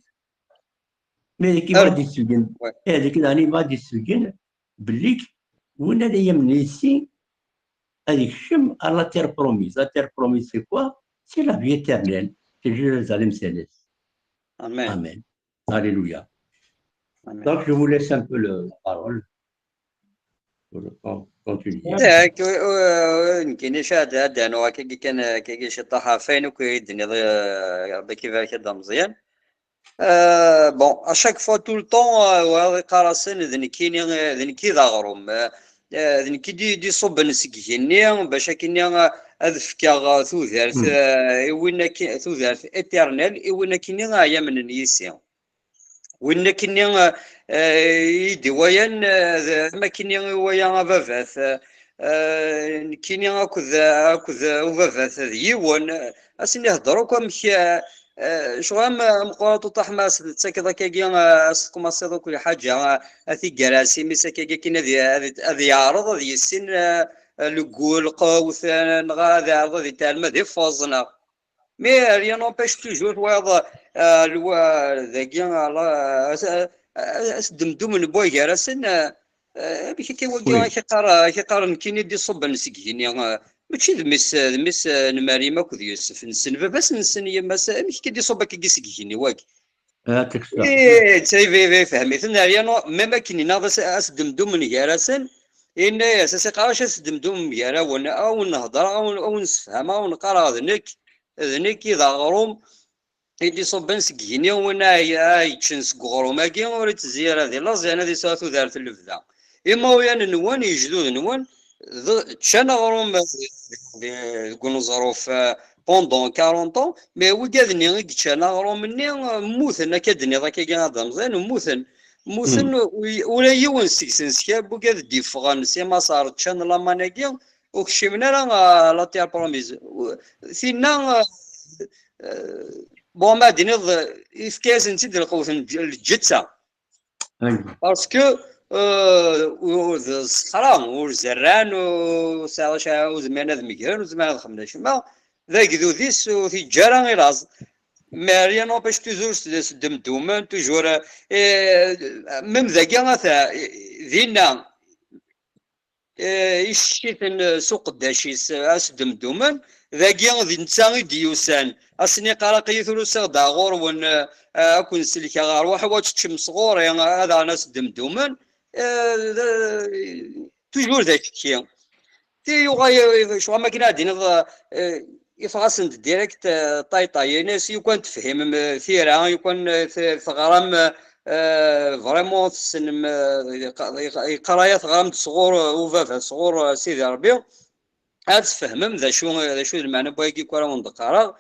S2: مي ذيك ما دي السجن ذيك يعني ما دي السجن بليك وين هذا يمني سي هذيك الشم لا تير بروميس لا تير بروميس سي كوا سي لا في éternelle c'est Jérusalem céleste.
S1: Amen.
S2: Amen. Alléluia.
S1: Amen.
S2: Donc je vous laisse un peu la parole pour continuer.
S1: يمكن شاهد هذا أنا كان كي شي طحافين وكيدني ربي كيفاش هذا مزيان. بون اشاك فوا تو لو طون وهذا قراصن ذن كي ضاغروم ذن كي دي صوب نسكيني باش كيني اذفكا ثوثارت وين ثوثارت ايترنال وين كيني يا من نيسي وين كيني يدي ويان ما كيني ويا بافات كيني اكذ وبافات يوان اسني هضروا كم شغل مقاطو طحماس تسكذا كي اسكم اصيدو كل حاجه اثي كراسي مسكي كي هذه يعرض هذه السن لقول قوث غادي عرض هذه تالمه دي فوزنا مي ريان نوبيش توجور هذا ذاكي دمدم من بوي كراسن كي وقع كي قارن كي دي صب نسكيني ماشي دمس نماري ماكو يوسف نسن بس نسن يماس مش كيدي صوبك كيسكيني واكي تي فهمي ثنا ريانو ما كاينين ناض اسدمدم من يارسن ان اساس قراش اسدمدم يارا او نهضر او نسفهم او نقرا ذنك اذا غروم يدي صوب نسكيني وانا يتشنس غروماكي وريت الزياره ديال لازين هذه ساتو دارت اللفذه اما ويان نوان يجدود نوان تشانا غروم يقولوا ظروف بوندون 40 طون مي هو كادني تشانا غروم مني موثن كادني ذاك هذا مزيان موثن ولا يون سكسن سكاب وكاد دي فغان سي ما صار تشانا لا ماناكي وكشمنا لا تيار بروميز فينا بون ما ديني افكاس انت ديال القوه الجتسه باسكو الصخرة والزران وساعة وزمان هذا مكان وزمان هذا خمناش ما ذاك ذو ذيس وفي جارة غير راس ماريا نوباش توجور سدم دومان توجور ميم ذاك غاثا ذينا يشيثن سوق داشيس اسدم دومان ذاك ذي نتاغي ديوسان اسني قراقي ثلث داغور ون اكون سلكا غار واحد تشم صغور هذا ناس دم دومان توجور ذاك الشيء تي يوغا شو ما كنا دينا يفغاسنت ديريكت طاي ناس يكون تفهم ثيرا يكون ثغرام فريمون تسن قرايات غرام صغور وفافا صغور سيدي ربي هاد تفهمم ذا شو المعنى بغاكي كورا وندقارا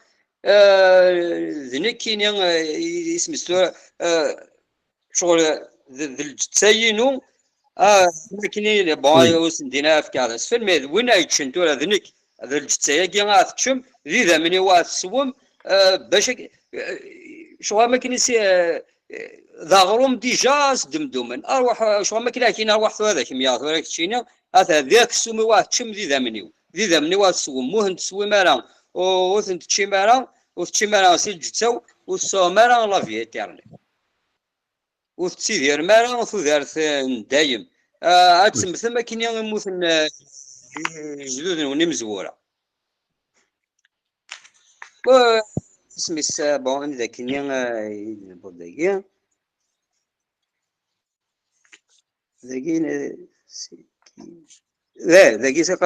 S1: ذنك كاين اسم السورة شغل ذا الجتاينو كاين بون وسندينا في كذا فيلم وين يتشن تورا ذنك ذا الجتايا كي غاتشم ذي ذا مني واتسوم باش شغل ما كاين ذا غروم ديجا دمدومن اروح شغل ما كاين ارواح هذاك مياض ولا كتشينا هذا ذاك السومي واتشم ذي ذا مني واتسوم موهن تسوي مالا وثنت تشي مالا وتشي مالا سي الجتاو وسو مالا لافي تيرني وتسيدير مالا وثودارت دايم اتسم ثم كاين موثن جدود ونمزوره اسمي بون ذاك كاين بوداكي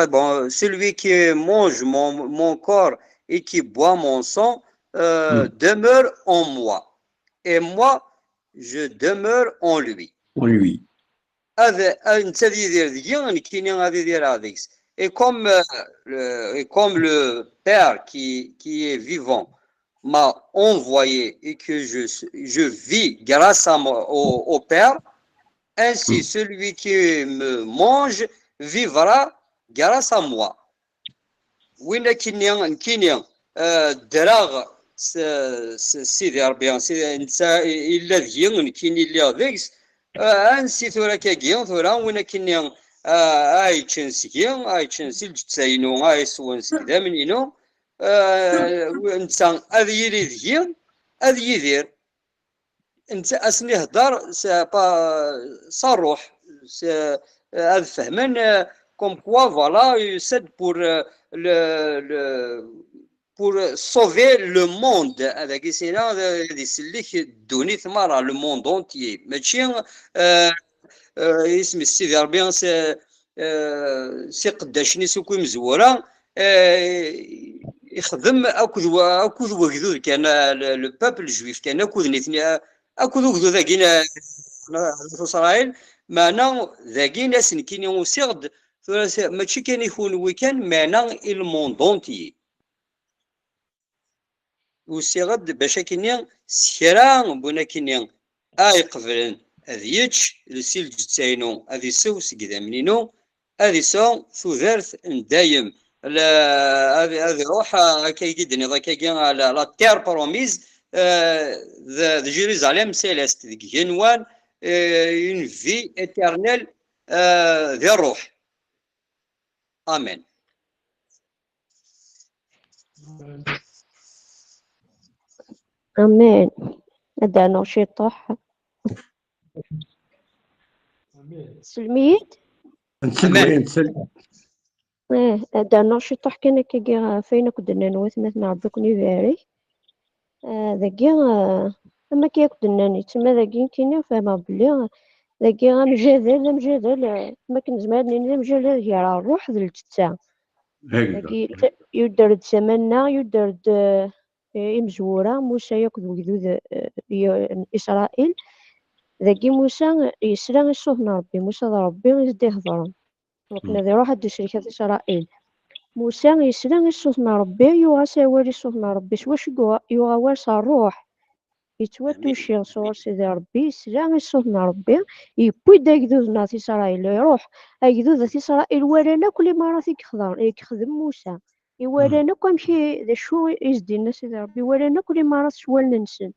S1: Bon, celui qui mange mon corps et qui boit mon sang demeure en moi. Et moi, je demeure en lui.
S2: En lui.
S1: Et comme le Père qui est vivant m'a envoyé et que je vis grâce au Père, ainsi celui qui me mange vivra grâce à moi. وين كينيا دراغ سيدي ربي سيدي انت الا ذيين كاين اللي ذيكس انسي ثورا كاكيا ثورا وين كينيا اي تشنسكي اي تشنسي الجتاينو اي سوانسي دا منينو انت اذي ذيين اذي يدير انت اسني هدر صاروح هذا فهمان comme quoi voilà c'est pour sauver le monde avec سينا يسلك دوني ثمارة le monde entier ماشي اسم السيدي ربي سي قداشني سوكو مزورة يخدم اكود وكذو كان لو بابل جويف كان اكود نيتني اكود وكذو ذاكينا في اسرائيل معنا ذاكي ناس كاين يوسيغد ماشي كان يكون ويكان معنا الموند اونتي وسيغد باش كاين سكرا بونا كاين اي قبلن هذيتش لسيل جتاينو هذي سو سكدا منينو هذي سو ثوذرت دايم هذه روح كي يدني ذاك كاين لا تير بروميز ذا جيروزاليم سيليست ذيك جنوان une vie éternelle ذي الروح آمين
S5: أمان هذا نشيطح سلميت هذا نشيطح كان كي فين كنا نوثنا نعرف كوني فاري ذاكي أما كي كنا تما ذاكي كاين فاهمة بلي ذاكي مجادل ما كنزمر مجادل يرى الروح ذا الجثة ذاكي يدرد سمنا يدرد مزورة موسى ياكل وجدود إسرائيل ذاكي موسى يسرى الصوت ربي موسى ربي يزدي هضرا وكنا ذي روح هاد شركة إسرائيل موسى يسرى الصوت ربي يواسى والي الصوت ربي واش يواسى الروح يتواتوشي صور سيدي ربي يسرى الصوت ربي يبوي دا جدود إسرائيل يروح جدود إسرائيل ورانا كل مرة يخدم موسى ورانا كمشي ذا شو يزدي الناس سيدي ربي ورانا كل مرة شوال ننسن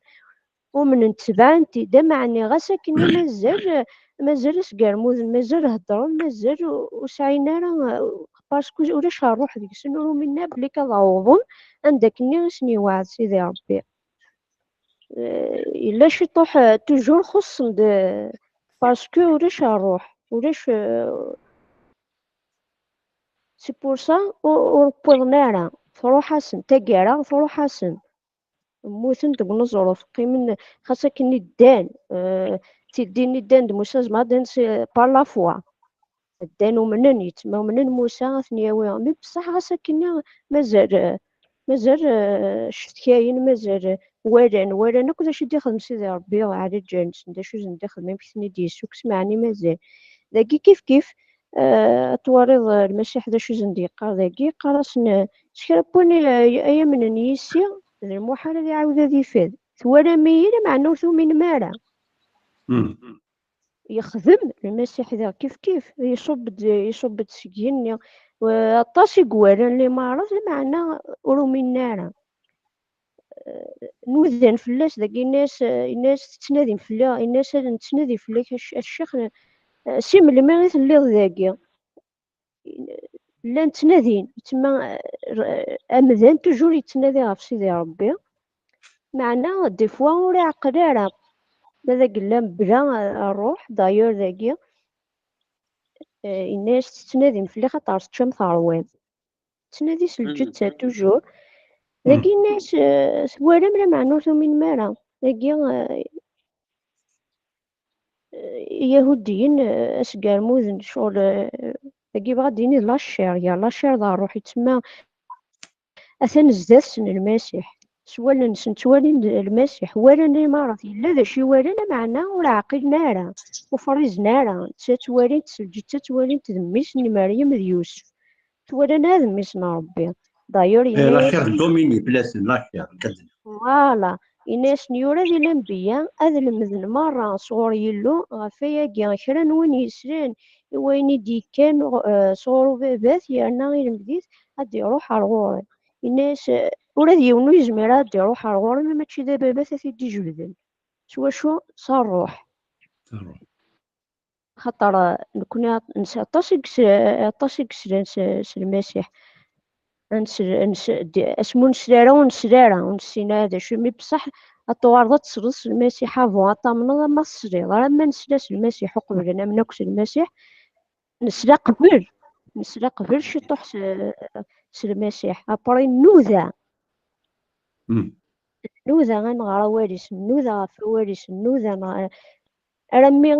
S5: ومن نتبع انتي دا معني غاسا كنا مازال سكرموذ مازال هضرن مازال وسعينا راه باسكو ولاش غنروح ديك السنورو منا بلي كنعوضن عندك ني سني واعد سيدي ربي الا شي طوح توجور خص باسكو ولاش غنروح ولاش سي بور سا وربوضنا تروح حسن تاكارا تروح حسن موثن تقول نزرف قيمن خاصك كني دان تديني دان موسى زعما دان بار لا فوا دانو منن يتما منن موسى ثنياوي مي بصح غا ساكنة مازال شتكاين مازال وران اكو داش يخدم سيدي ربي عاد جالس داش ندخل ما يمكن ديسوك سمعني مازال داكي كيف تواريض المسيح داش زنديقة داكي قراسن شكرا ايا من نيسي المحال هذه عاود هذه فاد ثوالا ميلا مع نوثو من مالا يخدم المسيح ذا كيف يصب تسكين وطاسي قوالا اللي ما عرف المعنى ورو من نارا نوذن فلاس داكي الناس تتنادي فلا الناس تتنادي فلاك الشيخ سي ملي ما غير تليض ذاكي لا نتنادين تما امذان توجور يتنادي غف سيدي ربي معنا دي فوا ورا عقلارا هذا قلنا بلا الروح داير ذاكي الناس تتنادي فلي خاطر تشم ثروان تنادي سلجت توجور ذاكي الناس ولا ملا معنوث من مالا ذاكي يهوديين اسقال موذن شغل ذاكي غاديين لاشير يا لاشير ذا روحي تما اثن زدات سن المسيح سوالا نسنتوالي المسيح ولا الإمارات إلا ذا شي ولا معنا ولا عقل نارا وفريز نارا تتوالي تسلجي تتوالي تذميس مريم يوسف توالي هذا ميسنا ربي داير
S2: لا شير دوميني بلاسن لا شير كذب
S5: فوالا الناس نيورا ديال الانبياء هذا المذن مره صغور يلو غفايا كاع كرا وين يسران وين دي كان صغور بابات يانا غير مديت غادي يروح على الغوري الناس ولا ديونو يزمر غادي يروح على الغوري ما ماشي دابا بابات تيدي جبدن سوا شو صار روح خاطر كنا نسى طاسي كسران المسيح اسمو نسرارا هذا شو مي بصح الطوارض تصرص المسيح افون طامنا ما تصريض راه ما نسلاس المسيح قبل انا مناكس المسيح نسلا قبل شي طوح المسيح ابري نوذا غنغرا وارث النوذا في وارث النوذا رمي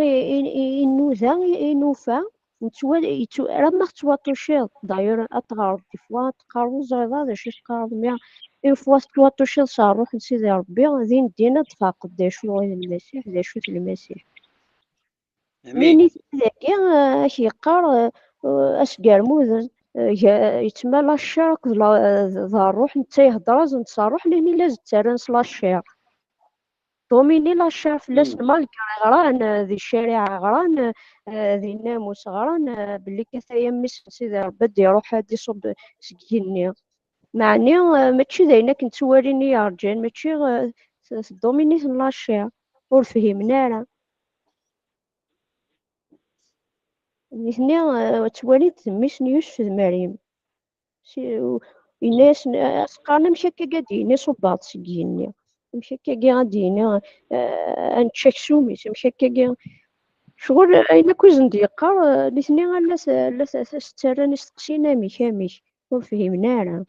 S5: النوذا ينوفا راه ما تواتوشيض داير اتغارض دي فوا تقارو زريضة دا شي تقارض ميا اون فوا تواتوشيض صاروح لسيدي ربي غادي دينا تفاقد دا شنو غير المسيح دا شو المسيح ميني ذاكي اش يقار اسكار موذن يتما لا الشارك ذا الروح نتا يهضر نتا روح لاني لازم ترنس لا الشارك دوميني لا الشارك فلاس المالك غران ذي الشارع غران ذي الناموس غران باللي كثايا مس سيدي ربي دي يروح هادي صوب سكيني معني ماشي داينا كنت تواليني يا رجال ماشي دوميني لا الشارك ور فهمنا راه نثني توالي تميسني يوسف مريم الناس اسقانا مشى كقادين صباط سكيني مشى كقادين انتشكسومي مشى كقا شغل اين كوزن ديقار الاثنين لا ستراني استقسينا ميش وفهمنا راه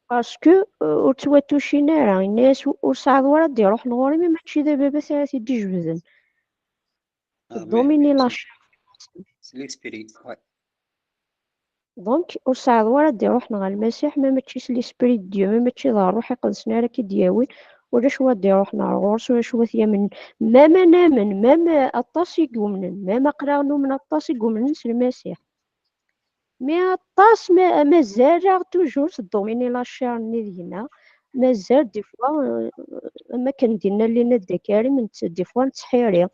S5: باسكو وتواتوشينا راه الناس وصعد ورا دي روح نغوري ماشي دابا بس تيدي جبدن دوميني لاش
S1: ليسبيريت
S5: دونك وصعد ورا دي روحنا غا المسيح ما ماشي ليسبريت ديو ما ماشي ذا الروح يقدسنا راه كي دياوي ولا شوا دي روحنا الغورس ولا شوا ثيا من ما نامن ما الطاس يقومن ما قراونو من الطاس يقومن المسيح مي الطاس مازال توجور دوميني لاشير ني دينا مازال دي فوا ما كنديرنا لينا الدكاري من دي فوا نتحيري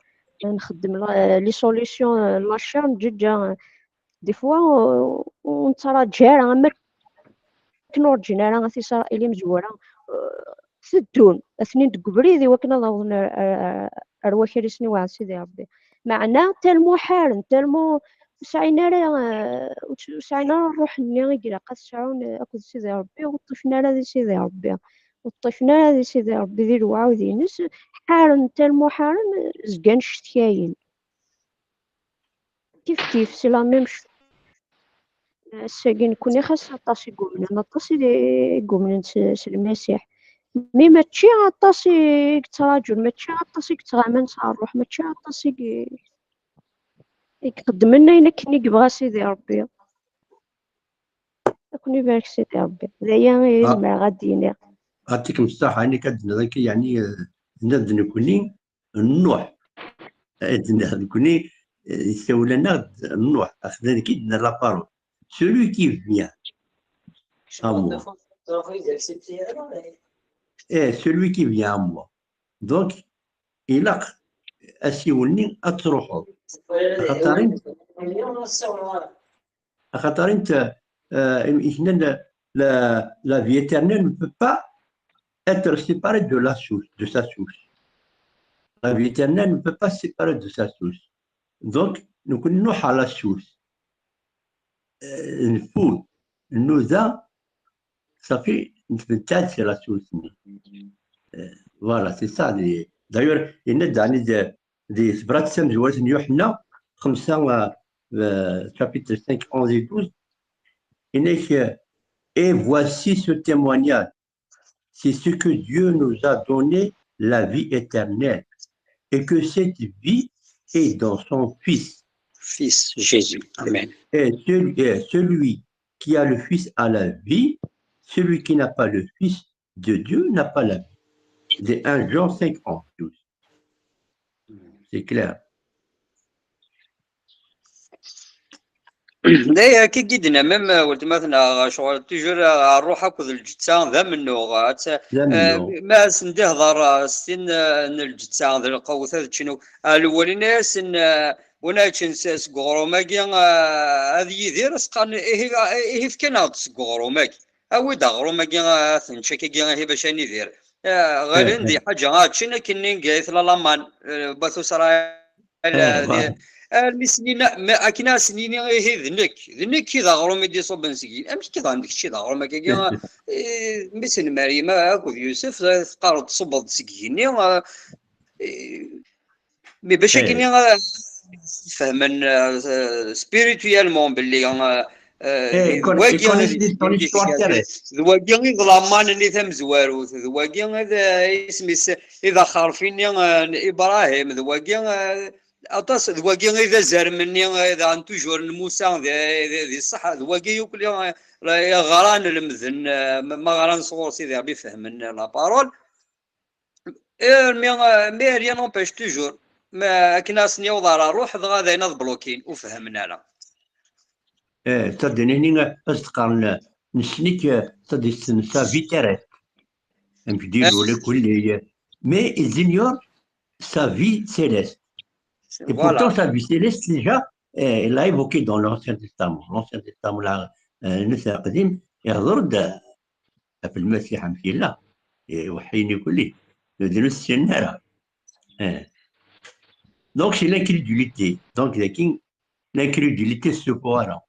S5: نخدم لي سوليسيون لاشير نجي دي فوا ونتراجع ما كنورجينا راه في اسرائيل مزوره سدون اثنين دقبريدي وكنا نظن ارواح رسني وعن سيدي ربي معنا تالمو حال تالمو سعينا نروح نيغي قد سعون اكو سيدي ربي وطفنا لهذا سيدي ربي وطفنا لهذا سيدي ربي ذي الوعا وذي نس حال تالمو حال زقان شتياين كيف سي لا ميم ساكن كوني خاص طاسي قومنا طاسي قومنا المسيح مي ماشي طاسي تراجل ماشي طاسي تغامن صاروح ماشي طاسي يقدم لنا إلا كني يبغى سيدي ربي. كون يبارك سيدي ربي دايا يزمع غادينا.
S2: عطيكم الصحة أنا كنت يعني نبدا نكوني النوح نكوني يساو لنا النوح أخذنا كي دنا لابارول celui qui vient à moi. Celui qui vient à moi. Donc إلا أسيولني أتروحو خاطر انت la vie éternelle ne peut pas être séparée de la source, de sa source. La vie éternelle ne peut pas se séparer de sa source. Donc, nous connaissons la source. Nous, ça fait une tête sur la source. Voilà, c'est ça. D'ailleurs, il y a des bratsem de Yohanna, comme ça, chapitre 5, 11 et 12. Il y a et voici ce témoignage. C'est ce que Dieu nous a donné, la vie éternelle, et que cette vie est dans son Fils.
S1: Fils Jésus. Amen.
S2: Et celui qui a le Fils a la vie, celui qui n'a pas le Fils de Dieu n'a pas la vie. C'est 1 Jean 5, 11, 12. C'est clair.
S1: لا كي قدنا ميم ولد مثلا شغل تجور الروح اكو الجتسان ذا منو ما سندهضر سن الجتسان ذا القوة هذا شنو الاولين سن وناكن سقورو ماكي هذه يدير اسقان ايه فكنا تسقورو ماكي او دغرو ماكي ثنشكي كي هي باش ندير غير ندي حاجه هادشي كني قايث لامان بثو سرايا المسنين ما أكنا سنين هي ذنك كذا غروم يدي صوب نسقين أمش كذا عندك شيء ذا غروم كذا مثل مريم أكو يوسف قارد صوب نسقيني مي باش كني فهمن سبيريتويالمون باللي ذواقي ظلامان اللي ثم زوارو ذواقي هذا اسمي إذا خارفيني إبراهيم ذواقي أطاس ذواقي إذا زار مني إذا أنتو جور الموسى ذي الصحة ذواقي يقول يا غران المذن ما غران صغور سيدي ربي فهم لا بارول مي ريان نومبيش توجور ما كنا سنيوض روح غادا ينض بلوكين وفهمنا لا
S2: تدنيني أصدقاء نسنيك تدسن سا فيتيريت أمش ديرو لكل مي إزينيور sa vie céleste. Et pourtant, sa vie céleste, déjà, il l'a évoqué dans l'Ancien Testament. L'Ancien Testament, là, نسى قديم يهضر في المسيح مشي لا وحيني كله ندرس السنارة. Donc, c'est l'incrédulité. Donc, l'incrédulité se voit.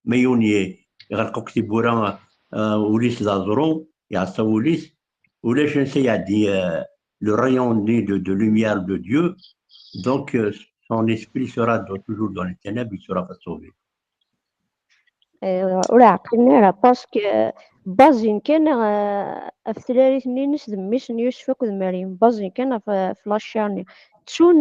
S2: Mais on y يغلقوك تيبورا وليس لازرون يعصى وليس ولا شنسي يعدي le rayon de lumière de Dieu. Donc, son esprit sera toujours dans les ténèbres, il ne sera pas sauvé.
S5: ولا عقلنا راه باسكو بازين كان في ثلاث سنين ذميس يوسف كود مريم بازين كان في لاشارني تسون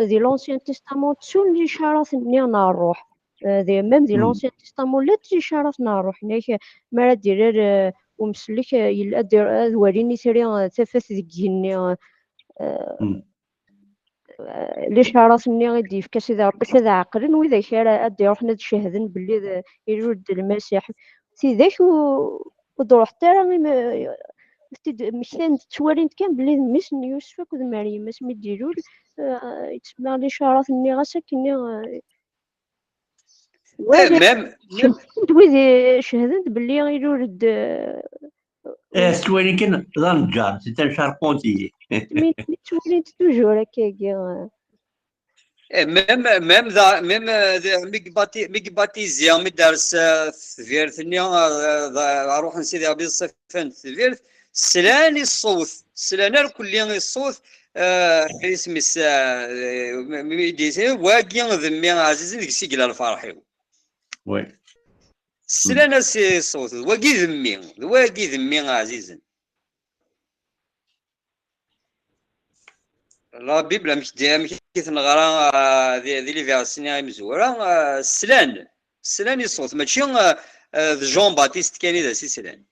S5: دي لونسيان تيستامون تسون لي شارات نينا الروح دي ميم دي لونسيان تيستامون لا تجي شاراتنا الروح نيك ما دير ومسلك يلا دير وريني سيري تفاث ديكيني لي شاراتني غادي في كاسيدا ربي سيدا عقلن واذا شارع ادي روحنا تشهدن باللي يرد المسيح سيداك ودروح حتى راه مشان توالين كان باللي ميسن يوسف كود مريم اسمي ديرول يتسمع لي شاراتني غا ساكني
S1: ميم
S5: ويدي شهدت باللي يرد
S2: توالين كان ظن جار سيتان شاربونتي
S5: مي توالين توجور هكاكي
S1: ميم ذا ميكباتيزيا مدارس فيرثني اروح نسيدي ابي الصفان فيرث سلاني الصوت سلاني الكلي الصوت اسمي ميديسي واقي ذمي عزيزي ديك سيكلا الفرحي
S2: وي
S1: سلانا سي الصوت واقي ذمي عزيزي لا بيبلا مش كيف نغرا ذي لي فيها السنين مزورة سلان يصوت ماشي جون باتيست كان إذا سلان.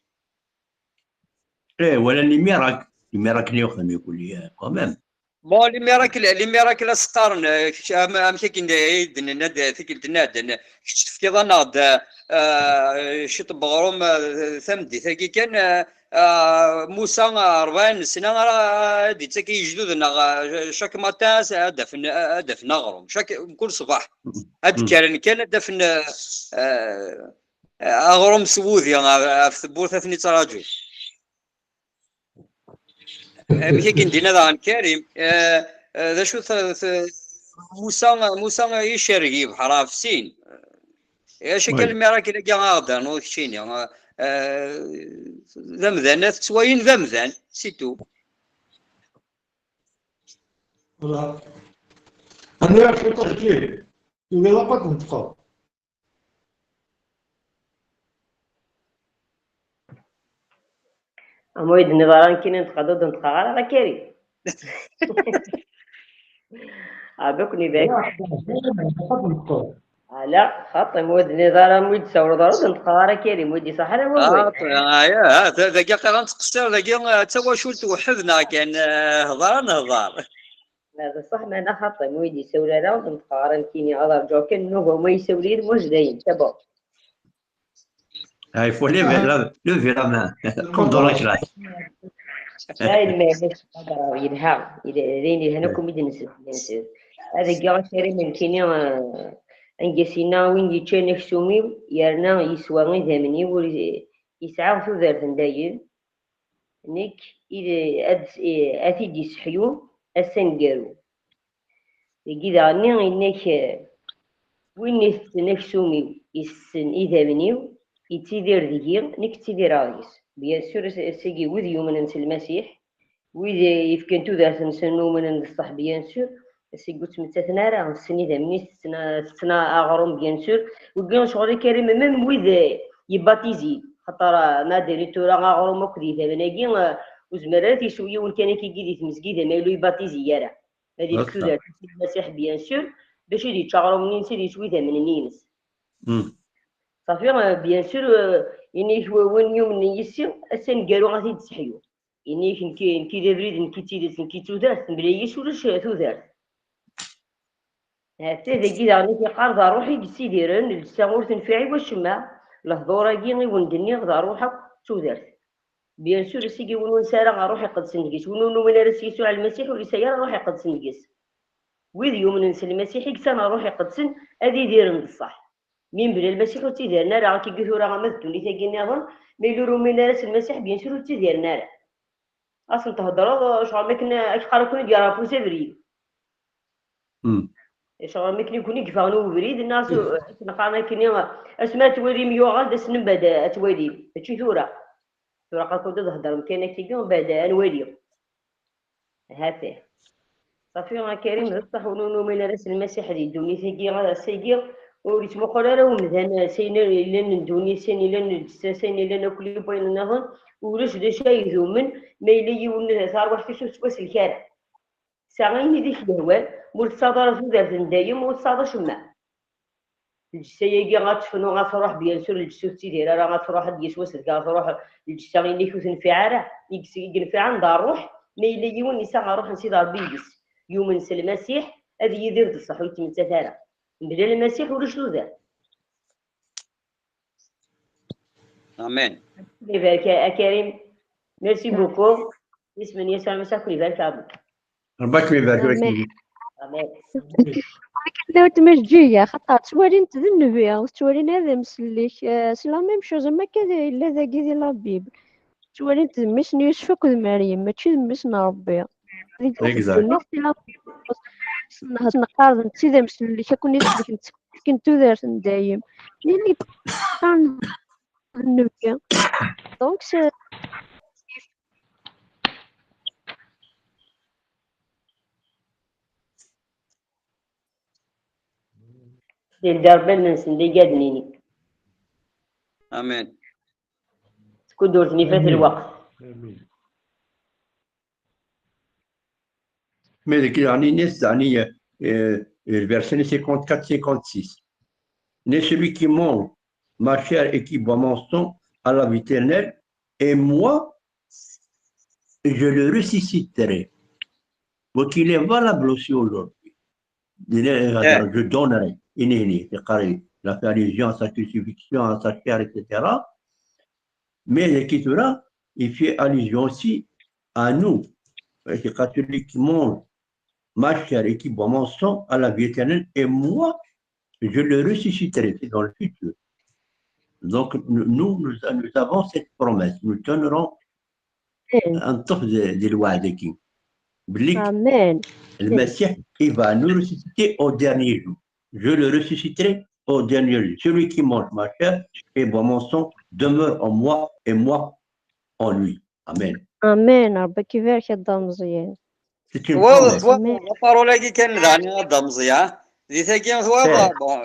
S2: ايه ولا الميراك اللي يخدم يقول لي كمان.
S1: بون لي ميراكل اسقارن ام كي ندير ناد ثقل تناد كنت في كذا ناض شي طبغروم ثمدي ثقي كان موسى 40 سنه دي تاكي جدود شاك ماتان دفن نغرم شاك كل صباح هاد كان دفن اغرم سوودي في ثبوت ثني تراجل ملي كندينا ذا عن كريم ذا شو موسى يشرقي بحرا في سين شكل المراكل كاع غادا نو كشيني ذا مذان تسواين ذا مذان سيتو.
S6: Voilà. أنا في التحكيم يقول لك نتقى.
S7: أمويد النظاران كي نتقى ضد نتقى على كريم. أبوكني باك. لا خاطر مود النظارة مود تصور ضرب نتقى على كريم مودي صح أنا مود.
S1: ذا كي غنتقصر ذا توا شو توحدنا كان هضار.
S7: هذا صح ما أنا خاطر مودي سوري لا نتقى على كيني على جوكن نوبو ما يسوري مش دايم تبع.
S2: Il faut lever la main, comme dans la classe.
S7: لا ما يدها إذا هناكم يدنس هذا جاء شيء من كنا أنجسنا وين يتشنك سومي يرنا يسوعني ذمني ويسعى في ذات دايل نك إذا أثيد يسحيو السنجرو يجي عني إنك وين نكسومي يسن إذا منيو يتدير ديال نك تدير رايس بيان سور سيجي وذ يومن المسيح وإذا يفكنتو ذات نسنو من الصح بيان سور سيجو تمتثنا راه السني ذا مني سنا أغرم بيان سور وكان شغل كريم ميم وإذا يباتيزي خاطر ما دريتو راه أغرم وكذي ذا مناكي وزمرات يسوي وكان كيجي في مسجد ما يلو يباتيزي يرى هذه السودة المسيح بيان سور باش يدي تشغلو منين سيدي يسوي ذا من النينس صافي بيان سور إني وين يوم نيسي أسن قالو غادي تسحيو إني كي دابريد نكي تيدس نكي تودرت بلايش ولاش تودرت هاتا ذاكي داني كيقارض روحي كسيديرن السامور تنفعي واش ما الهضورة كي وندني غدا روحك تودرت بيان سور سيكي ون سارة روحي قد سنقيس ونو من راسيسو على المسيح ولي سيارة روحي قد سنقيس ويذ يوم ننسى المسيح كسانا روحي قد سن هذي ديرن بصح من بلا المسيح وتيديرنا راه كيقولوا راه مثلوا لي تاكيني اظن ما يديروا من راس المسيح بيان سور تيديرنا راه اصلا تهضروا شغل ما كنا قالوا كنا ديال بوسي بريد شغل ما كنا يكونوا كيفانو بريد الناس نقانا كنا اسماء توالي ميوغا داس نبدا توالي هادشي ثوره قالوا تهضر كاينه كيقول بعد نوالي هاتي صافي ما كريم بصح ونونو من راس المسيح اللي دوني ثقي غا سيقي وريت مقرا راه مزال سينا لان ندوني سيني لان سيني لان كل بين نهضن ولاش دا شي يذومن ما يلي ون صار واحد كيشوف سواس الكارع ساعين ديك الهوال مول تصادر في ذات ندايم وتصادر شما الجسايقي غتفنو غتروح بيان سور الجسوس تيدير راه غتروح ديال سواس غتروح الجسايقي اللي كيف نفعاره ينفع عند الروح ما يلي يون نساء غنروح نسيد ربيس يوم نسى المسيح هذه يدير الصح ويتمثل بلا المسيح ولا شنو دار
S1: امين
S7: يبارك كريم ميرسي بوكو اسمني يسوع المسيح يبارك ابوك
S2: ربك يبارك فيك
S7: امين
S5: لو تمجيه خاطر توالي نتذن بها وتوالي هذا مسليك سي لا ميم شوز ما كذا الا ذاكي ديال لا بيبل توالي تمشني يوسف مريم ماشي تمشنا ربي نقارن نتي ذا مسلي كون يسلك كنت دارت دايم لاني كان النبي دونك
S7: ديال دربان نسندي قادنيني
S1: امين
S7: تكون دورتني فات الوقت
S2: مالك يعني ناس يعني le verset 54-56. N'est celui qui mange ma chair et qui boit mon sang à la vie éternelle, et moi, je le ressusciterai. Donc, il est valable aussi aujourd'hui. Je donnerai, la fait allusion à sa crucifixion, à sa chair, etc. Mais l'Écriture, il fait allusion aussi à nous. C'est celui qui mange ma chair et qui boit mon sang à la vie éternelle, et moi, je le ressusciterai. C'est dans le futur. Donc, nous avons cette promesse. Nous donnerons un temps de loi de qui.
S5: Amen.
S2: Le Messie, il va nous ressusciter au dernier jour. Je le ressusciterai au dernier jour. Celui qui mange ma chair et boit mon sang demeure en moi et moi en lui. Amen.
S5: Amen. ربك يبارك هذا مزيان.
S2: C'est une
S1: واضح
S2: promesse.
S1: واضح البارولا كي كان دعني غدا مزيان دي ثاكي واضح بون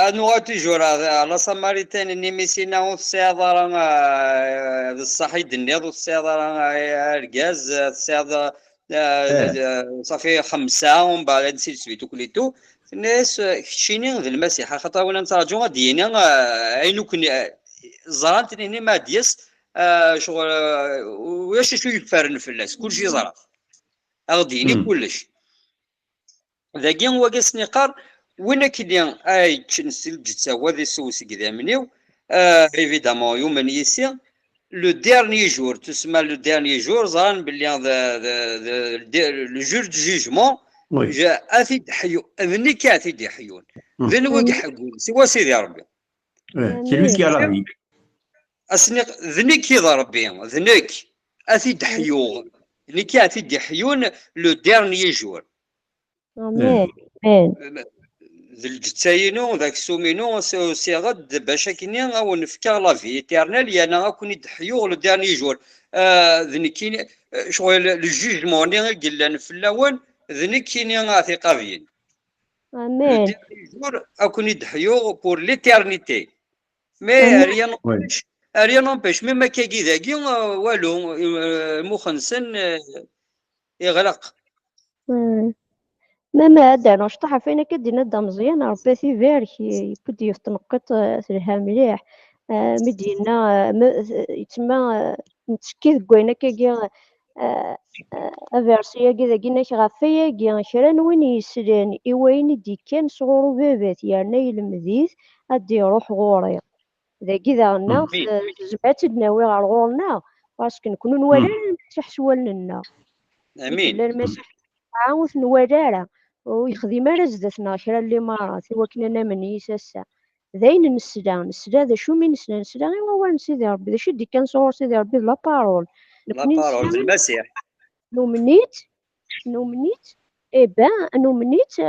S1: انو تيجور على ساماريتان نيميسينا السياده راه الصحيد النيض السياده راه الغاز السياده صافي 5 ومن بعد نسيت سميتو كليتو الناس كشيني ذا المسيح خاطر وانا نتراجعوا دينا عينو كن زرانت هنا ما ديس شغل واش شو يفرن فلاس كلشي زرا غديني كلش ذاكي هو قاسني قار وين كيديان اي تشنسل جتا وذي سوس كذا منيو ايفيدامون يوم يسي لو ديرني جور تسمى لو ديرني جور زران بلي لو جور دو جوجمون جا اثيد حيو ذني كاثيد يحيون ذن وقع حقون سوا سيدي ربي
S2: celui qui a la vie.
S1: اسني ذنيك يا ربي ذنيك اثيد حيو ذنيك اثيد يحيون لو ديرني جور
S5: Amen. Amen.
S1: ذا الجتاينو ذاك سومينو سي غد باش كيني او نفكا لا في ايترنال يانا غاكون يدحيو لو ديرني جور ذنيكيني شغل لو جوجمون اللي قلنا في الاول ذنيكيني غاثيقا فين
S5: Amen.
S1: ديرني جور اكون يدحيو بور ليترنيتي مي ريان نومبيش ميم كاكي ذاكي والو مخنسن يغلق
S5: ما هذا انا شطح فينا كدينا دا مزيان ربي تيبارك يبدي يفتنقط سلها مليح مدينا يتما نتشكي كوينا كاكي افيرسيا كذا كينا غافيا كي شران وين يسلان ايوين دي كان صغور بابات يعني يلمذيث ادي يروح غوري ذا كذا الناس جمعت ناوي على غورنا باسكو نكونوا نوالي المسيح سوالنا
S1: امين
S5: لا المسيح عاود نوالارا ويخدم على زدتنا شرا اللي مرات وكنا من يساسا ذاين نسلا ذا شو من نسلا غير هو سيدي ربي ذا شدي كان صور سيدي ربي لا بارول
S1: لا بارول المسيح
S5: نومنيت نومنيت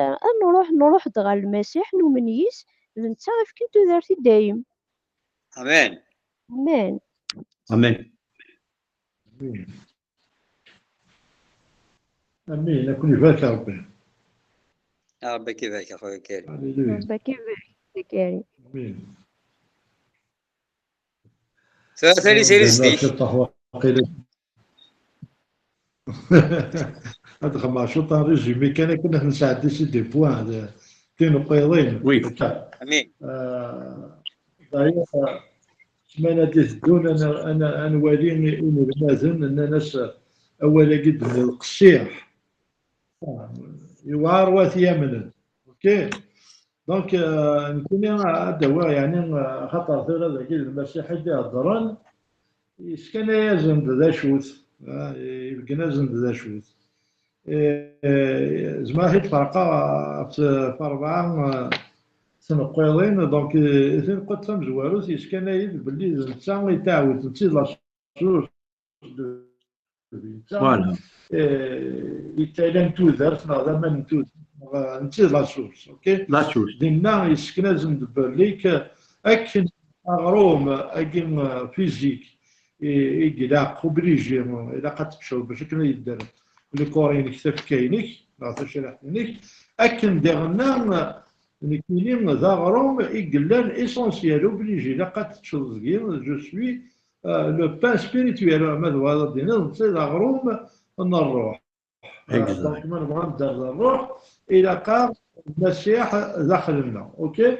S5: نروح دغا المسيح نومنيس نتا غير كنتو دارتي دايم
S1: امين
S5: امان
S2: Amen.
S6: امين يكون يبارك ربي.
S1: ربي كيفاك اخويا كريم
S6: هللويا.
S5: ربك يبارك كريم
S6: امين.
S1: ثاني سيري ستيك
S6: هذا خما شوط ريزومي كنا نساعد دي بوان كاين قيضين
S2: وي.
S1: امين
S6: سمانا دون انا نوالي المازن ان ناس اولا قد من القصيح يوار واثيا منه اوكي دونك نكون هذا هو يعني خطر ثلاثه ذاك المسيح يهضرن يسكن يزن ذا شوت يبقى نزن ذا شوت زعما هي الفرقه في 4 سنقيضين دونك اثنين قد تم زواروس يسكن يد باللي نتا يتعاود نتي لا شوز
S2: Voilà.
S6: يتعلم توذر هذا ما نتي لا شوز اوكي
S2: La chose.
S6: دينا يسكن زند بالليك اكن اغروم اكن فيزيك يقلا اوبليجي الا قد تمشوا باش كنا يدار لي كورين كتف كاينك لا تشرحنيك اكن ديرنا كاينين ذا غروم يقلان اسونسيال اوبليجي الا قد تشوز جو سوي لو بان سبيريتويال ماذا هذا دينا ذا غروم نروح دونك ما نبغى نبدا الروح الى قام المسيح داخلنا. اوكي.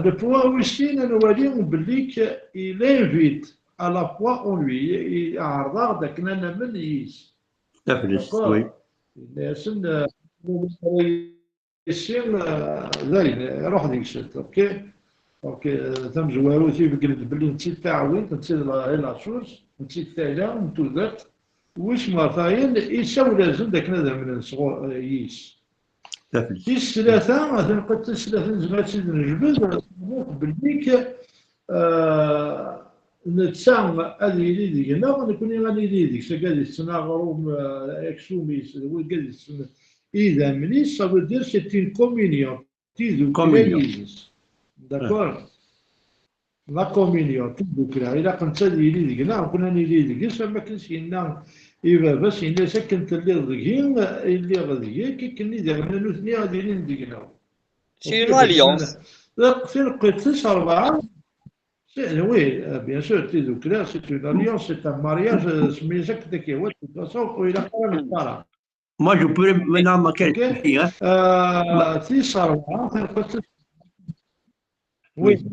S6: لو بوان ويسين نوريهم باللي il invite à la fois en lui يعرض داك انا من يس.
S2: تفلس وي
S6: ياسن يسين ذاين روح ديك الشيء. اوكي. اوكي ثم زوارو تيبقل باللي نسيت تعاون نسيت لا شوز نسيت تاعنا نتوذات واش ما ثاين يساو لازم داك نذا من صغور يس.
S2: تفلس
S6: تيس ثلاثة مثلا قد تيس ثلاثة زعما تزيد نجبد بالليك نتسام هذه اللي ديالنا ونكون غادي ديك سكادي السناغروم اكسوميس وكادي اذا مليس ça veut dire c'est une communion تيزو كريزيس. داكور. لا كومينيون تيزو كرا الى كنت هذه اللي ديالنا كنا نيلي ديك ما كانش لنا إذا بس إذا سكنت اللي ضيين اللي غادي كي كني دابا نوثني غادي نديرنا.
S1: سي اون اليونس.
S6: في القدس 4 وي بيان سور تيزو كلا سي اون اليونس سي ان مارياج سميتك داك هو تصوف وإلى قرن الطرف.
S2: ما جو بوري منا ما كاين فيها
S6: في 4 في القدس. وي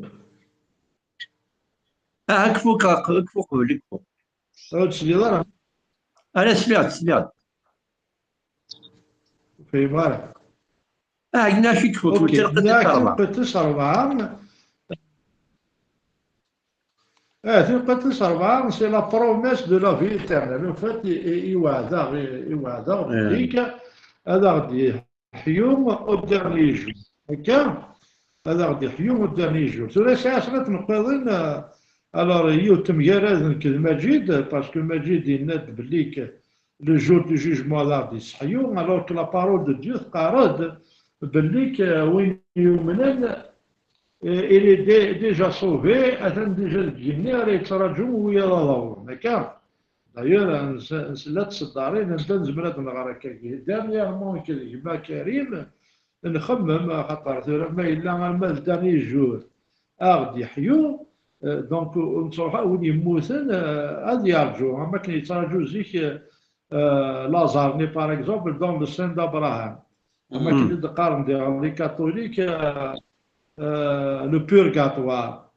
S2: اكفوك قبلك
S6: هاد الشيء
S2: انا سمعت
S6: في بالك.
S2: عندنا شي كفوك
S6: القدس 4 في القدس 4 سي لا بروميس دو لا في ايترنال. لو فات يوعد ديك هذا غادي يحيوم او ديرني جو هكا هذا غادي يحيوم او ديرني جو. سوري ساعه صرات نقيضين الوغ يوتم يراد المجيد باسكو المجيد يناد بليك لو جور دو جوجمون لا غادي يصحيو الوغ كو لا بارول دو ديو قارد بليك وين يؤمنن il est déjà sauvé أثن ديجا الجني راه يتراجعوا ويا الله هكا. دايوغ نسلات الصدارين نبدا نزمرات نغرا كاكي دارنييرمون كيما كريم نخمم خاطر ما إلا ما داني جور غادي يحيو دونك نصوحا وين يموتن غادي يرجعوا ما كان يتراجعوا زيك لازارني باغ اكزومبل دون لو سان دابراهام. اما كي تقارن ديال لي كاثوليك لو بورغاتوار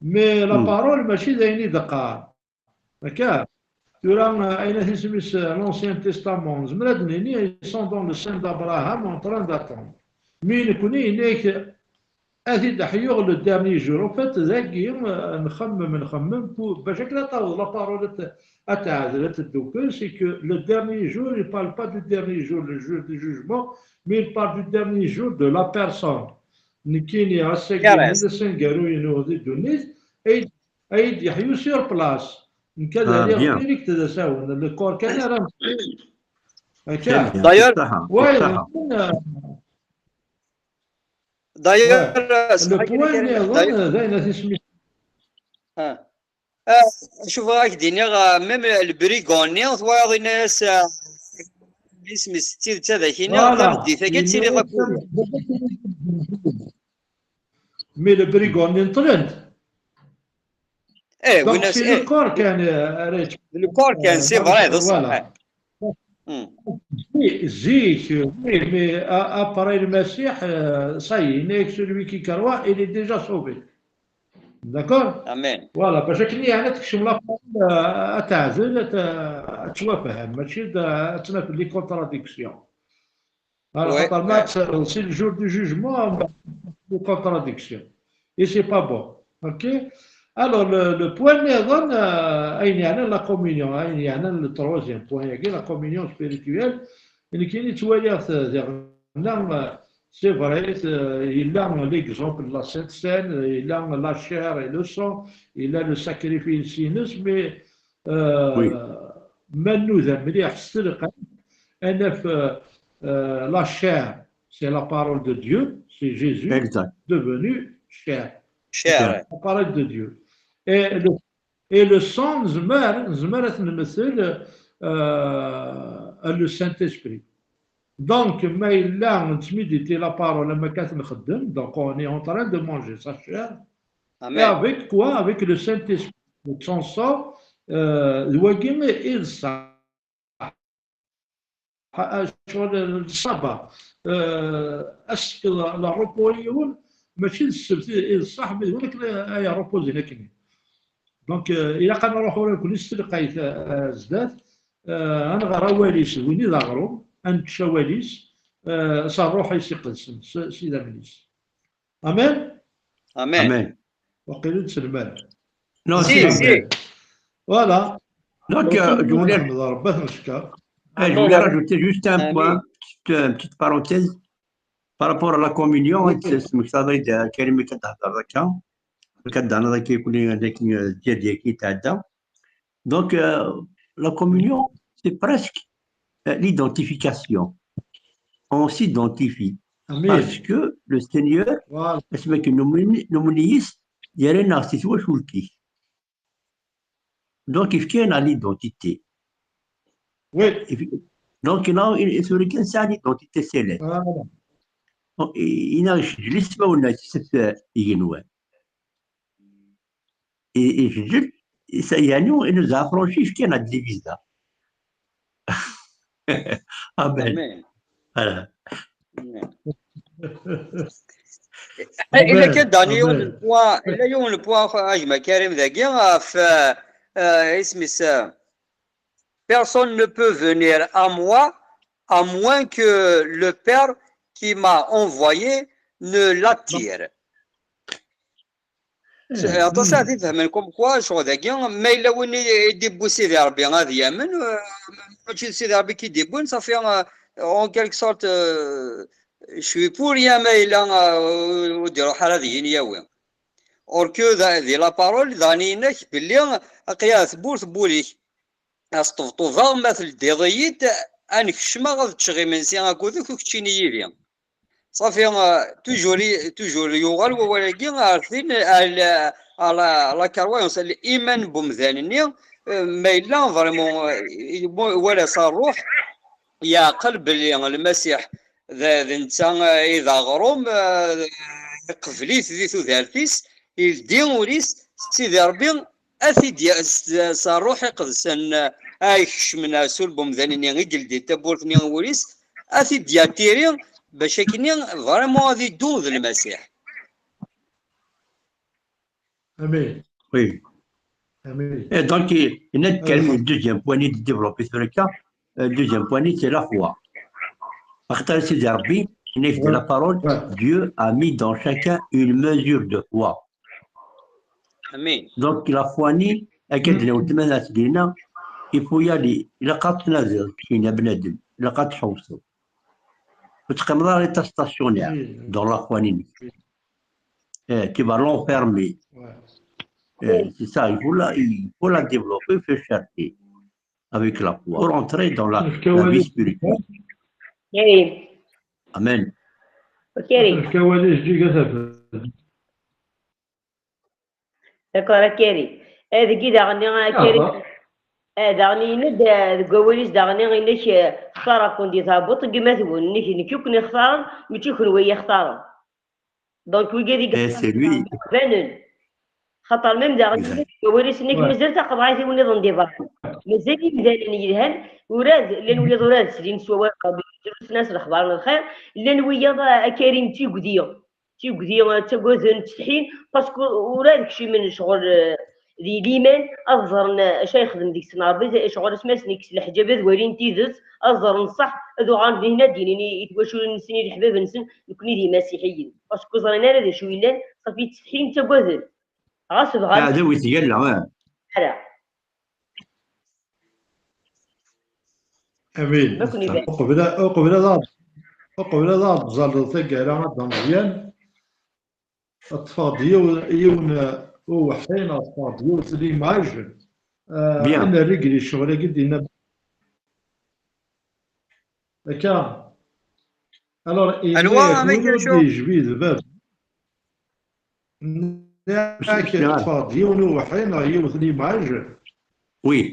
S6: مي لا بارول ماشي دايني دقار هكا. ترى اين تسميس لونسيان تيستامون زمرات نيني سون دون لو سان دابراهام اون تران داتون مي نكوني هناك هذه دحيوغ لو ديرني جور. فات ذاك نخمم باش هكا تعوض لا بارول تاع الدوكو سي كو لو ديرني جور il parle pas du dernier jour le jour du jugement mais il parle du dernier jour de la personne. نكيني هساكي مدرسين قالوا ينوض الدنيس ايد يحيو سير بلاص نكاد عليه غيرك تتساوى الكور كان راه هكا.
S1: داير
S6: داير تسمي
S1: شوف راك دينيا ميم البريغوني ثواضي ناس اسم ستيل تاع ذاك دي ثاك تسيري
S6: مي البريغوني نطلند
S1: وين
S6: الكور كان
S1: الكور كان سي فري هذا صحيح.
S6: زيك مي اباري المسيح صاي نيك سولوي كي كروا il est déjà sauvé. داكور
S1: امين.
S6: فوالا باش كني يعني تكشم لا تعزل تتوافهم ماشي تنافي لي كونتراديكسيون. خاطر ما سي لو جور دو جوجمون لي كونتراديكسيون اي سي با بون. اوكي. Alors, le point نظن أين يعني لا كومينيون أين يعني لو تروزيام بوان ياكي لا كومينيون سبيريتويال اللي كاين يتوالى زعما سي فري إلا ليكزومبل لا سانت سين إلا لا شير اي لو سون إلا لو ساكريفيسينوس مي ما نوذا مليح السرقة أنا في لا شير سي لا بارول دو ديو سي جيزو devenu chair.
S1: La
S6: parole de Dieu. Et le sang, le Saint-Esprit. Donc, la parole, donc on est en train de manger sa chair. Et avec quoi? Avec le Saint-Esprit. Son sang, il شغل الصبا اسك لا روبويون ماشي السبت الصح ولكن يا روبوزي لكن دونك الى قد نروحوا لكل استلقيت زداد انا غير واليس وين ذا غرو انت شواليس صاروح يسقسم سيدا مليس امان
S1: Amen.
S2: Amen.
S6: وقيل سلمان
S2: Non,
S1: Si,
S2: c'est
S1: si.
S6: فوالا
S2: Donc, je voulais,
S6: رباه نشكر
S2: je voulais rajouter juste un point, une petite parenthèse, par rapport à la communion. اسمك صادق كلمة كتهضر هكا كدعنا هذا كيكون هذاك الديال ديالك يتعدى. Donc, la communion, c'est presque l'identification. On s'identifie
S6: امين
S2: parce que le Seigneur,
S6: فوالا
S2: اسمك نومنيس ديالنا سيتوا شولكي. Donc, il y a l'identité.
S6: وي
S2: Donc, il y a une identité céleste.
S6: فوالا
S2: Il y a الجلس ما ولا تسف يجنوان. Et je يعني il nous a affranchis qu'il y a des visas. Amen.
S1: Amen.
S2: Voilà.
S1: إلا كان داني
S6: أمان.
S1: إلا يوم البوا أجمع كريم ذاكي في اسمي personne ne peut venir à moi à moins que le Père qui m'a envoyé ne l'attire. Attention, هذه فهمنكم كوا شغل ذاكي ما إلا وين يدبو سيدي ربي غادي يامن ماشي سيدي ربي كي يدبون صافي en quelque sorte je suis pour rien mais il a وديروا حال هذه ياوي or que ذي لا بارول ذانينك باللي أقيا ثبور ثبوليك أسطفطوفا مثل ديضيت أنك شما غاد تشغي من سي أكوذك وكتشيني يبيا صافي توجور يوغال ولكن عارفين على كرويونس الإيمان بمذانني ما إلا فريمون ولا صاروح يا قلب المسيح ذا نتا إذا غروم قفليت ذي ثوثارتيس يلدي وريس سيدي ربي أثي ديال صاروح يقدسن أيش من سول بمذانني غي جلدي تبورتني وريس أثي ديال تيرين باش كني فريمون غادي يدوذ المسيح.
S6: امين
S2: Oui.
S6: امين
S2: Et donc, il y a le deuxième point de développer sur le cas. Le deuxième point, c'est la foi. Partage ses arbitres, de la parole, Dieu a mis dans chacun une mesure de foi.
S1: أمين.
S2: Donc, la foi ni, il faut y aller. Il a quatre nazir, il y a بنادم, il a quatre choses. وتقمر على l'état stationnaire dans la foi ni. Tu vas l'enfermer. C'est ça, il faut la développer, il faut chercher avec la foi. Pour entrer dans la vie spirituelle.
S7: كريم
S2: Amen.
S7: كريم
S6: الكواليس جي قصف
S7: داكور كريم هذا كي داغني كريم داغني ند كواليس داغني غينك خساره كون دي تهبط كما تقول نك كون يختار ماشي كون هو يختار دونك وي
S2: Et c'est lui.
S7: فانن خاطر ميم داغني كواليس نك مازال تقبعي تولي ضن ديبا مازال مزال يدهن وراد لان ولاد وراد سليم سوا الناس الاخبار الخير لان ويا كريم تيقديو تاكوزن تستحين باسكو وراد شي من شغل ذي ليمان أظهر شيخ ديك السنة شغل سما سنيكس الحجابات وارين تيزس أظهر نصح هذو غان هنا ديني يتواشوا نسني الحباب نسن نكوني دي مسيحيين باسكو زرنا هذا شو يلان صافي تستحين تاكوزن غاصب
S2: هذا ويتقلع.
S6: امين قبل ذا زال ثقة على مزيان التفاضية يون حين التفاضية ليماج ان رجلي الشغل قد كان alors يجبيد الباب التفاضية وحين يوث ليماج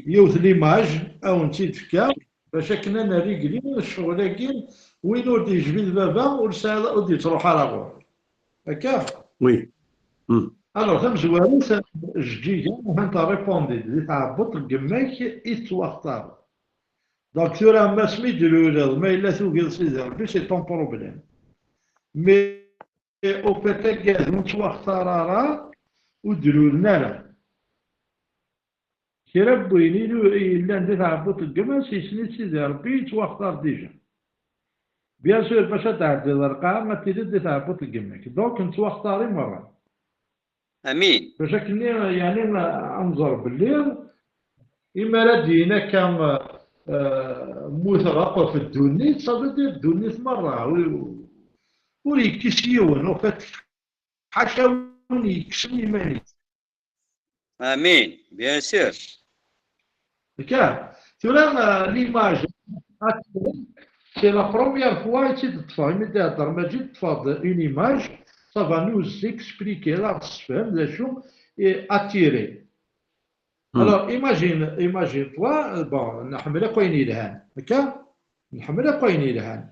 S6: يوث ليماج او نسيت فكا باش كنا رجلي الشغل كين وين ودي يجبد بابا ورسالة ودي تروح على غور هكا
S2: وي
S6: الوغ تمزوالو جديدة وانت ريبوندي اللي تعبط القماك يتوختار دونك ثورة ما سميت الولاد ما إلا توقيت سيدي ربي سي طون بروبليم مي أو بيتيك كاز نتواختار راه ودلولنا لا كي ربيني إلا ندير عبوط القماس يسنيت سيدي ربي يتواختار ديجا بيان سور باش تعدي الأرقام ما تيدي تعبط القماك دونك نتواختاري مرة
S1: امين
S6: باش كني يعني ننظر بالليل إما لا دينا كان مثغق في الدونيت صافي دير الدونيت مرة وليكيش يون وفات حاشا وين يكشم يماني
S1: امين بيان سور
S6: كان ثورا ليماج سي لا بروميير فوا يتطفى ملي تهضر ما تجي تطفى اون ايماج سافا نوز اكسبليكي لا تفهم ذا شو اتيري الوغ ايماجين توا بون نحمل قوين يلهان هكا نحمل قوين يلهان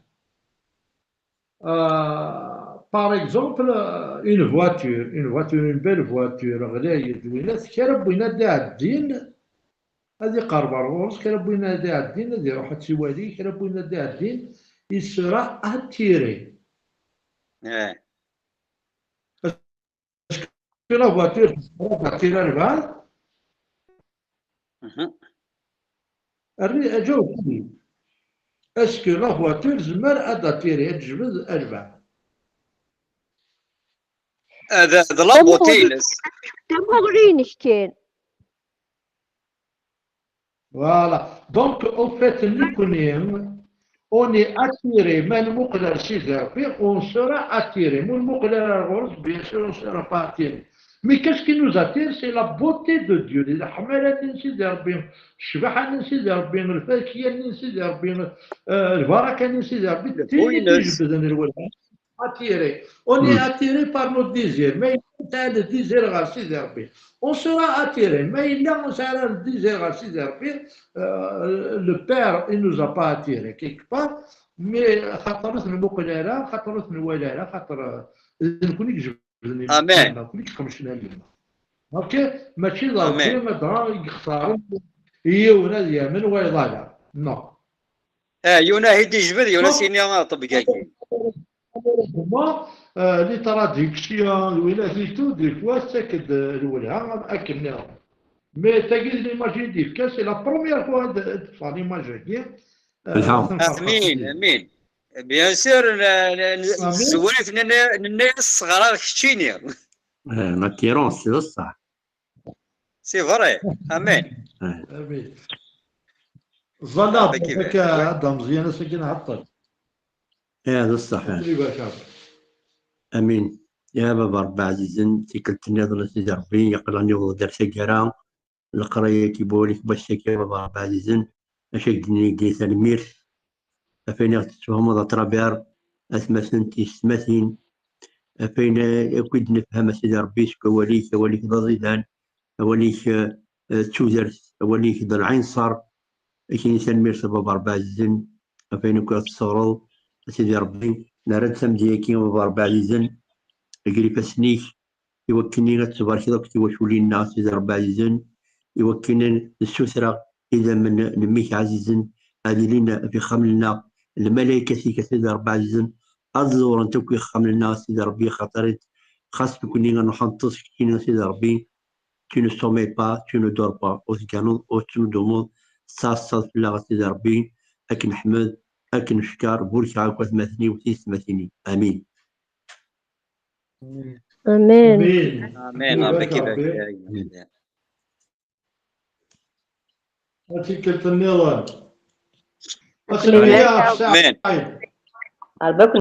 S6: باغ اكزومبل اون فواتور اون بيل فواتور غلاية دوينات كي ربينا دا الدين هذه قرب الغوص كي ربينا دا الدين هذه روح تسوالي كي ربينا دا الدين il sera attiré. Est-ce que la voiture va attirer le bal? جاوبني. Est-ce que la voiture زمر attirer تجبد البال؟
S1: هذا لابوتيلس
S5: تمغرينش كاين.
S6: Voilà. Donc, au fait, nous on est attiré, mais on sera attiré. Bien sûr, on ne sera pas attiré. Mais qu'est-ce qui nous attire? C'est la beauté de Dieu. Attiré. On est attiré par nos désirs, mais il y a le désir à on sera attiré, mais il y a le désir à le Père, il ne nous a pas attiré quelque part, mais خطرت من مقلالة خطرت من ولالة خطر نكوني جبدني
S1: آمين
S6: نكوني خمشنا لنا اوكي ماشي ضروري ما دار يختار يونا اليمن ويضالا نو
S1: يونا هيدي جبد يونا سينيا طبقاكي
S6: لي تراديكسيون الولايات تو دي فوا ساكد الولها اكناهم مي تاكيد ليماجين دي كاس سي لا بروميير فوا تفا ليماجين
S1: امين امين بيان سور الزوالف الناس الصغار كشتيني
S2: ناتيرونس سي بصح
S1: سي فري امين
S6: امين فوالا هكا هذا مزيان ساكن عطل
S2: هذا الصح امين يا بابا ربي عزيزن تيكلتني هضر سيدي ربي يقراني ودار سكرا القرايه كيبوليك باش يا بابا ربي عزيزن اشكدني جيت المير افين تفهم هذا ترابير اسمسنتي سماتين افين اكيد نفهم سيدي ربي شكواليك وليك ضيدان وليك تشوزر وليك ذا العنصر كاين انسان مير بابا ربي عزيزن افين كنت تصوروا سيدي ربي نرد سمدي كي بابا ربي عزيزن قريب سنيك يوكلني غتبارك الله كي واش ولينا سيدي ربي عزيزن يوكلنا السسرة إذا من نميك عزيزن هذه لنا في خملنا الملائكة سيدي ربي عزيزن أزور أنت كي خملنا سيدي ربي خاطرت خاص تكوني نحنطس كينا سيدي ربي tu ne sommeilles pas tu ne dors pas au tu nous demandes ça في الله سيدي ربي أك نحمد أك نشكر بورك عاوك ثماثني وتيس ثماثني آمين
S5: امين
S1: امين ربك يبارك
S6: هاتي كلت النظام
S1: امين
S7: البكر